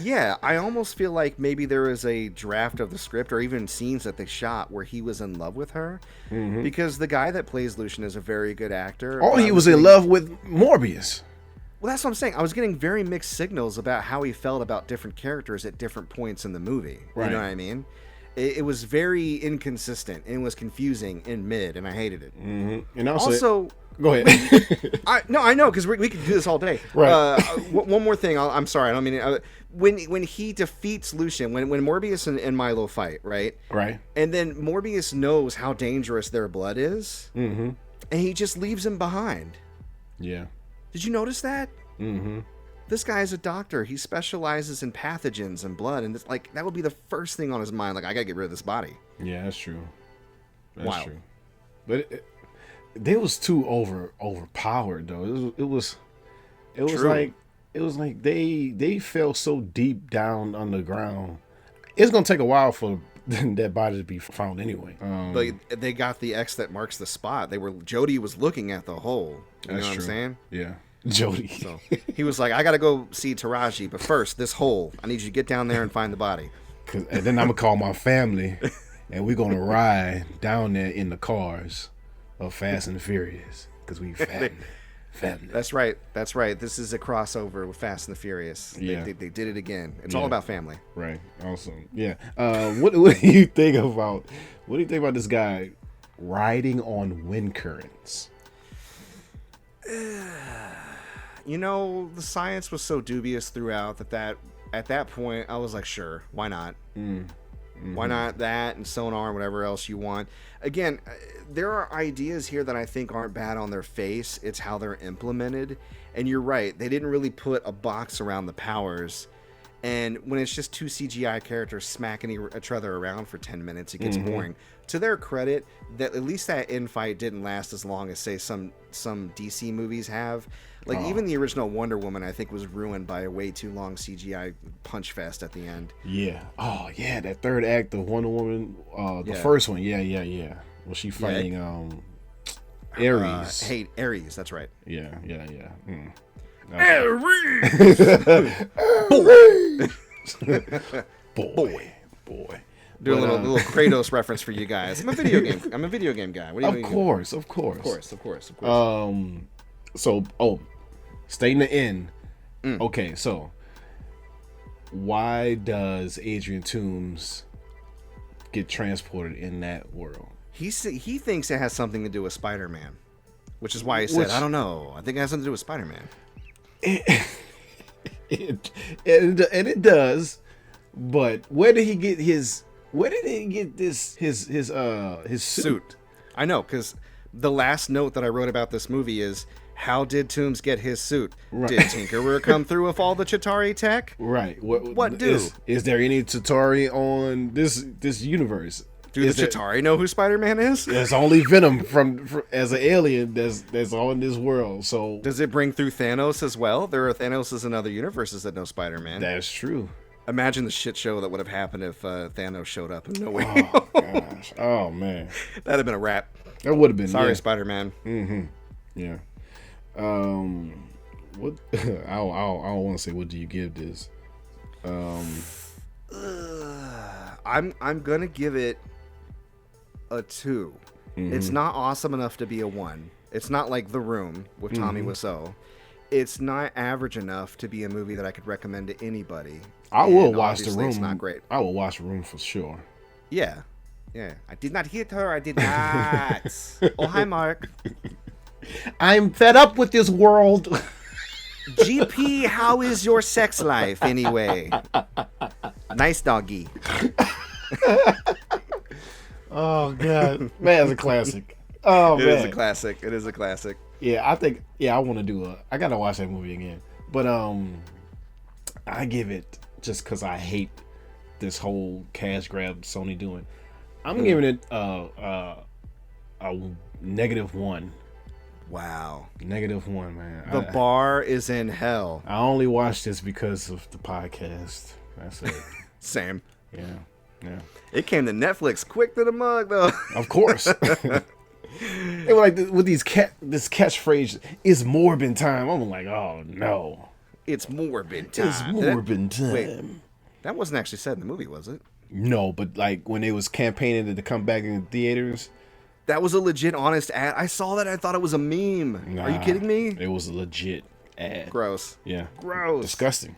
Yeah, I almost feel like maybe there was a draft of the script or even scenes that they shot where he was in love with her, because the guy that plays Lucian is a very good actor. Oh, he was in love with Morbius. Well, that's what I'm saying. I was getting very mixed signals about how he felt about different characters at different points in the movie. Right. You know what I mean? It was very inconsistent and it was confusing in mid, and I hated it. And also go ahead. I know, because we could do this all day. Right. One more thing. I'm sorry. I don't mean when he defeats Lucian, when Morbius and Milo fight, right? Right. And then Morbius knows how dangerous their blood is, and he just leaves him behind. Yeah. Did you notice that? This guy is a doctor. He specializes in pathogens and blood, and it's like that would be the first thing on his mind. Like, I gotta get rid of this body. Yeah, that's true. That's true. But they was too overpowered though. It was like they fell so deep down underground. It's gonna take a while for that body to be found anyway. But they got the X that marks the spot. Jody was looking at the hole. You know what I'm saying? Yeah. Jody. So he was like, I gotta go see Taraji, but first this hole. I need you to get down there and find the body. And then I'm gonna call my family, and we're gonna ride down there in the cars of Fast and Furious because we family. That's right. This is a crossover with Fast and the Furious. Yeah. They did it again. It's all about family. Right. Awesome. Yeah. What do you think about this guy riding on wind currents? The science was so dubious throughout that at that point I was like, sure, why not? Why not that and sonar and whatever else you want? Again, there are ideas here that I think aren't bad on their face. It's how they're implemented. And you're right. They didn't really put a box around the powers. And when it's just two CGI characters smacking each other around for 10 minutes, it gets boring. To their credit, that at least that infight didn't last as long as, say, some DC movies have. Like, even the original Wonder Woman, I think, was ruined by a way too long CGI punch fest at the end. Yeah. Oh, yeah, that third act of Wonder Woman, the first one. Yeah. Was she fighting Ares? Ares, that's right. Yeah. Ares! Boy. Do a little Kratos reference for you guys. I'm a video game guy. What do you mean? Of course. So, stay in the end. Okay, so why does Adrian Toomes get transported in that world? He thinks it has something to do with Spider-Man, which is why he said, I don't know. I think it has something to do with Spider-Man. And it does, but where did he get his suit? I know, because the last note that I wrote about this movie is, how did Toomes get his suit? Right. Did Tinkerer come through with all the Chitauri tech? Right. What do? Is there any Chitauri on this universe? Do the Chitauri know who Spider-Man is? There's only Venom from as an alien that's on this world. So does it bring through Thanos as well? There are Thanoses in other universes that know Spider-Man. That's true. Imagine the shit show that would have happened if Thanos showed up in no way. Oh gosh. Oh man. That'd have been a wrap. That would have been. Sorry, Spider-Man. Yeah. What? I don't want to say. What do you give this? I'm gonna give it a 2. It's not awesome enough to be a 1. It's not like The Room with Tommy Wiseau. It's not average enough to be a movie that I could recommend to anybody. I will watch The Room. It's not great. I will watch The Room for sure. Yeah. I did not hit her. I did not. Oh, hi, Mark. I'm fed up with this world. GP, how is your sex life anyway? Nice doggy. Oh God, man, it's a classic. Oh man, It is a classic. Yeah, I think. Yeah, I want to do I gotta watch that movie again. But I give it, just because I hate this whole cash grab Sony doing. I'm giving it a -1. Wow. -1, man. The bar is in hell. I only watched this because of the podcast. That's it. Same. Yeah. It came to Netflix quick to the mug, though. Of course. They were like, with this catchphrase, "It's Morbin time." I'm like, oh no. It's Morbin time. It's Morbin time. Wait, that wasn't actually said in the movie, was it? No, but like when they was campaigning to come back in the theaters. That was a legit, honest ad. I saw that. I thought it was a meme. Nah, Are you kidding me? It was a legit ad. Gross. Yeah. Gross. Disgusting.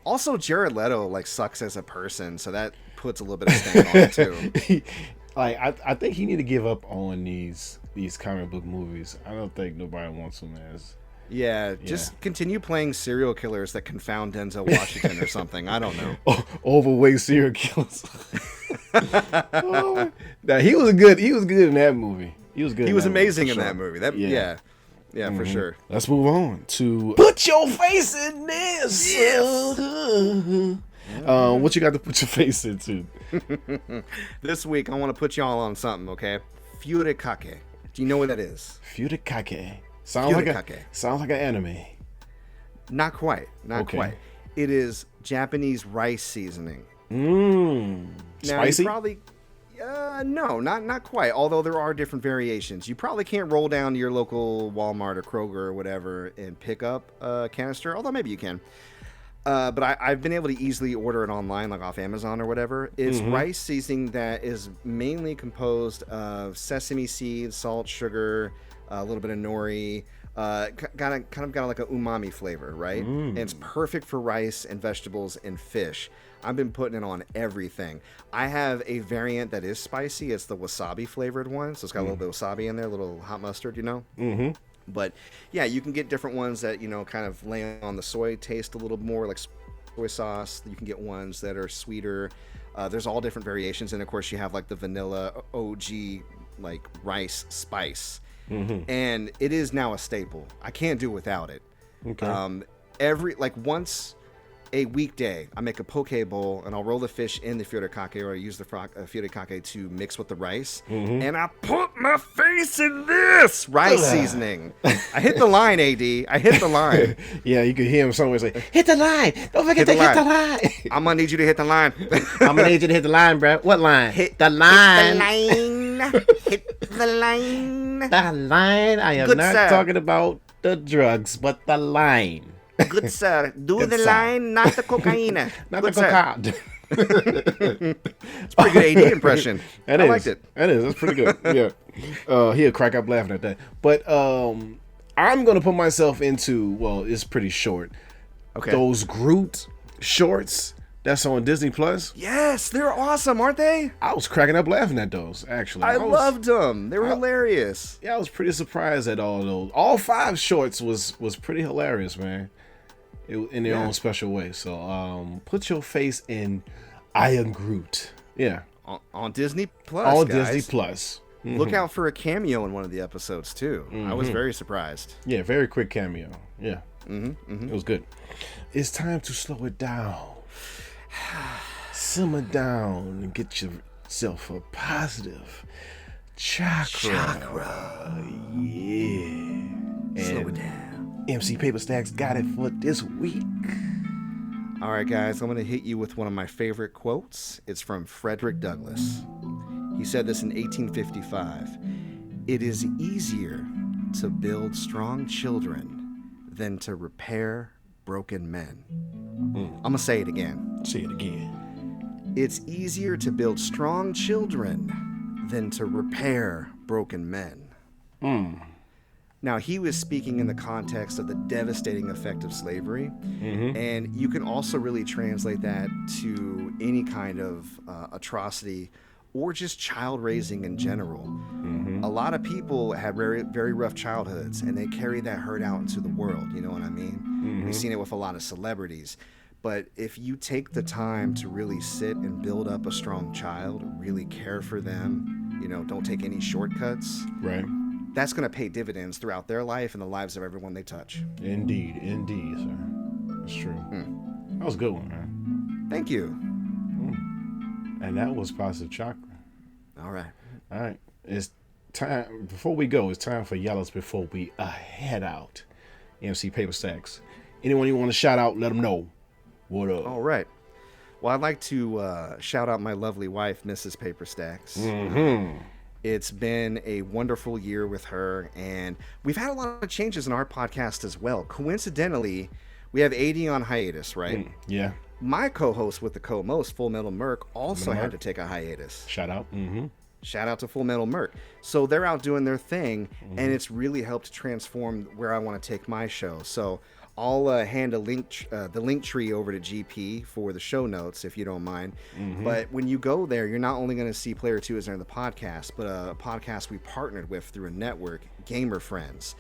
Also, Jared Leto sucks as a person, so that puts a little bit of stain on it too. I think he need to give up on these comic book movies. I don't think nobody wants them as. Yeah, just continue playing serial killers that confound Denzel Washington or something. I don't know. Overweight serial killers. Now he was good in that movie. He was good. He was amazing in that movie. Yeah, for sure. Let's move on to put your face in this. Yes. What you got to put your face into? This week I want to put y'all on something, okay? Furikake. Do you know what that is? Furikake. Sounds like an anime. Not quite. Not quite. It is Japanese rice seasoning. Now, spicy? You probably no, not quite. Although there are different variations. You probably can't roll down to your local Walmart or Kroger or whatever and pick up a canister. Although maybe you can. But I've been able to easily order it online, like off Amazon or whatever. It's rice seasoning that is mainly composed of sesame seeds, salt, sugar, a little bit of nori. Kind of got like a umami flavor, right? And it's perfect for rice and vegetables and fish. I've been putting it on everything. I have a variant that is spicy. It's the wasabi flavored one, so it's got a little bit of wasabi in there, a little hot mustard, you know. But yeah, you can get different ones that kind of lay on the soy taste a little more, like soy sauce. You can get ones that are sweeter. There's all different variations, and of course you have like the vanilla OG like rice spice. And it is now a staple. I can't do without it. Once a weekday, I make a poke bowl and I'll roll the fish in the furikake, or I use the furikake to mix with the rice, and I put my face in this rice seasoning. I hit the line, AD. I hit the line. Yeah, you could hear him somewhere say, "Hit the line! Don't forget to hit the line." I'm gonna need you to hit the line. I'm gonna need you to hit the line, bro. What line? Hit the line. Hit the line. The line. I am Good not sir. talking about the drugs, but the line. Good sir. Do Good the sir. line, not the cocaine. Not Good the sir. cocaine. It's a pretty good AD impression. I liked it. That is. That's pretty good. Yeah. He'll crack up laughing at that. But I'm gonna put myself into. Well, it's pretty short. Okay. Those Groot shorts that's on Disney Plus. Yes, they're awesome, aren't they? I was cracking up laughing at those. Actually, I loved them. They were hilarious. Yeah, I was pretty surprised at all those. All 5 shorts was pretty hilarious, man. In their own special way. So, put your face in I Am Groot. Yeah. On Disney Plus, On guys. Disney Plus. Look out for a cameo in one of the episodes, too. I was very surprised. Yeah, very quick cameo. Yeah. It was good. It's time to slow it down. Simmer down and get yourself a positive chakra. Yeah. Slow it down. MC Paperstacks got it for this week. All right, guys, I'm going to hit you with one of my favorite quotes. It's from Frederick Douglass. He said this in 1855. It is easier to build strong children than to repair broken men. I'm going to say it again. Say it again. It's easier to build strong children than to repair broken men. Now, he was speaking in the context of the devastating effect of slavery, and you can also really translate that to any kind of atrocity or just child raising in general. A lot of people had very, very rough childhoods, and they carry that hurt out into the world. You know what I mean? We've seen it with a lot of celebrities. But if you take the time to really sit and build up a strong child, really care for them, you know, don't take any shortcuts. Right. That's going to pay dividends throughout their life and the lives of everyone they touch. Indeed, sir. That's true. That was a good one, man. Thank you. And that was Positive Chakra. All right. It's time, before we go, it's time for yellows before we head out. MC Paperstacks. Anyone you want to shout out, let them know. What up? All right. Well, I'd like to shout out my lovely wife, Mrs. Paperstacks. It's been a wonderful year with her, and we've had a lot of changes in our podcast as well. Coincidentally, we have AD on hiatus, right? Yeah. My co-host with the co-most, Full Metal Merc, also had to take a hiatus. Shout out. Shout out to Full Metal Merc. So they're out doing their thing, and it's really helped transform where I want to take my show. So I'll hand the link tree over to GP for the show notes, if you don't mind. But when you go there, you're not only going to see Player 2 is there in the podcast, but a podcast we partnered with through a network, Gamer Friends.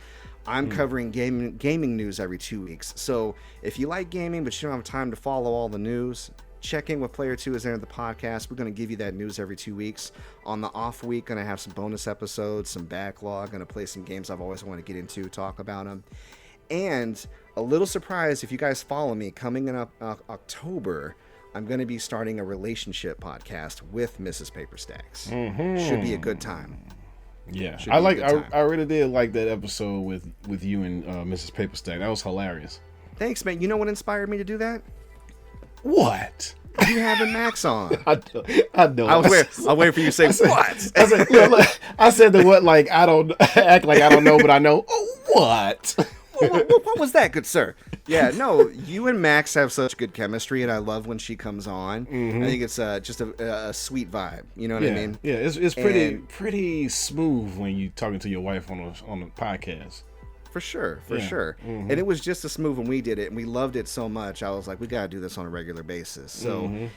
I'm covering gaming news every 2 weeks. So if you like gaming, but you don't have time to follow all the news, check in with Player 2 is there in the podcast. We're going to give you that news every 2 weeks. On the off week, going to have some bonus episodes, some backlog, going to play some games I've always wanted to get into, talk about them. And a little surprise, if you guys follow me, coming in October, I'm going to be starting a relationship podcast with Mrs. Paperstacks. Should be a good time. Yeah, I really did like that episode with you and Mrs. Paperstack. That was hilarious. Thanks, man. You know what inspired me to do that? What? You having Max on. I know. I was waiting for you to say, what? I said the what, like, I don't act like I don't know, but I know. Oh, what? What was that, good sir? Yeah, no, you and Max have such good chemistry, and I love when she comes on. I think it's just a sweet vibe. You know what I mean? Yeah, it's pretty smooth when you talking to your wife on a podcast. For sure. And it was just as smooth when we did it, and we loved it so much. I was like, we got to do this on a regular basis. So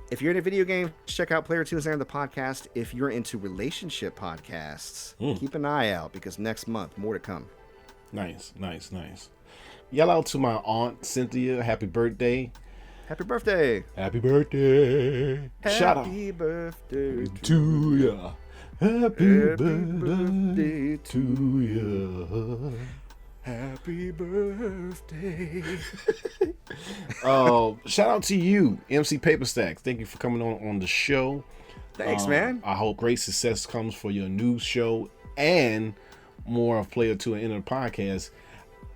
if you're into video games, check out Player 2 is there in the podcast. If you're into relationship podcasts, keep an eye out, because next month, more to come. Nice. Yell out to my aunt Cynthia, happy birthday. Happy birthday. Happy birthday. Shout out. Happy birthday to ya. Happy birthday to ya. Happy birthday. Shout out to you, MC Paperstacks. Thank you for coming on the show. Thanks, man. I hope great success comes for your new show and more of Player 2 and Enter the podcast.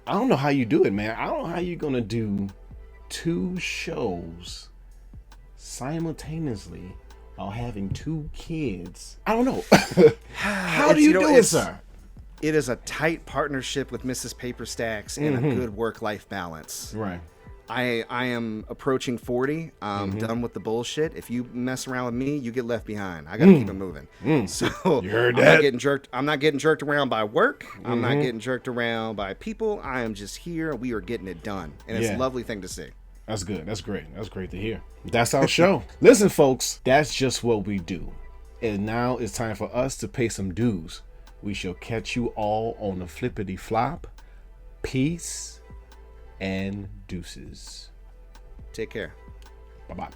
I don't know how you do it, man. I don't know how you're gonna do 2 shows simultaneously while having 2 kids. I don't know. How do you do it, sir? It is a tight partnership with Mrs. Paperstacks and a good work-life balance. Right. I am approaching 40. I'm done with the bullshit. If you mess around with me, you get left behind. I gotta keep it moving. So you heard that? I'm not getting jerked around by work. I'm not getting jerked around by people. I am just here. We are getting it done, and it's a lovely thing to see. That's good. That's great. That's great to hear. That's our show. Listen, folks, that's just what we do. And now it's time for us to pay some dues. We shall catch you all on the flippity flop. Peace and deuces. Take care. Bye-bye.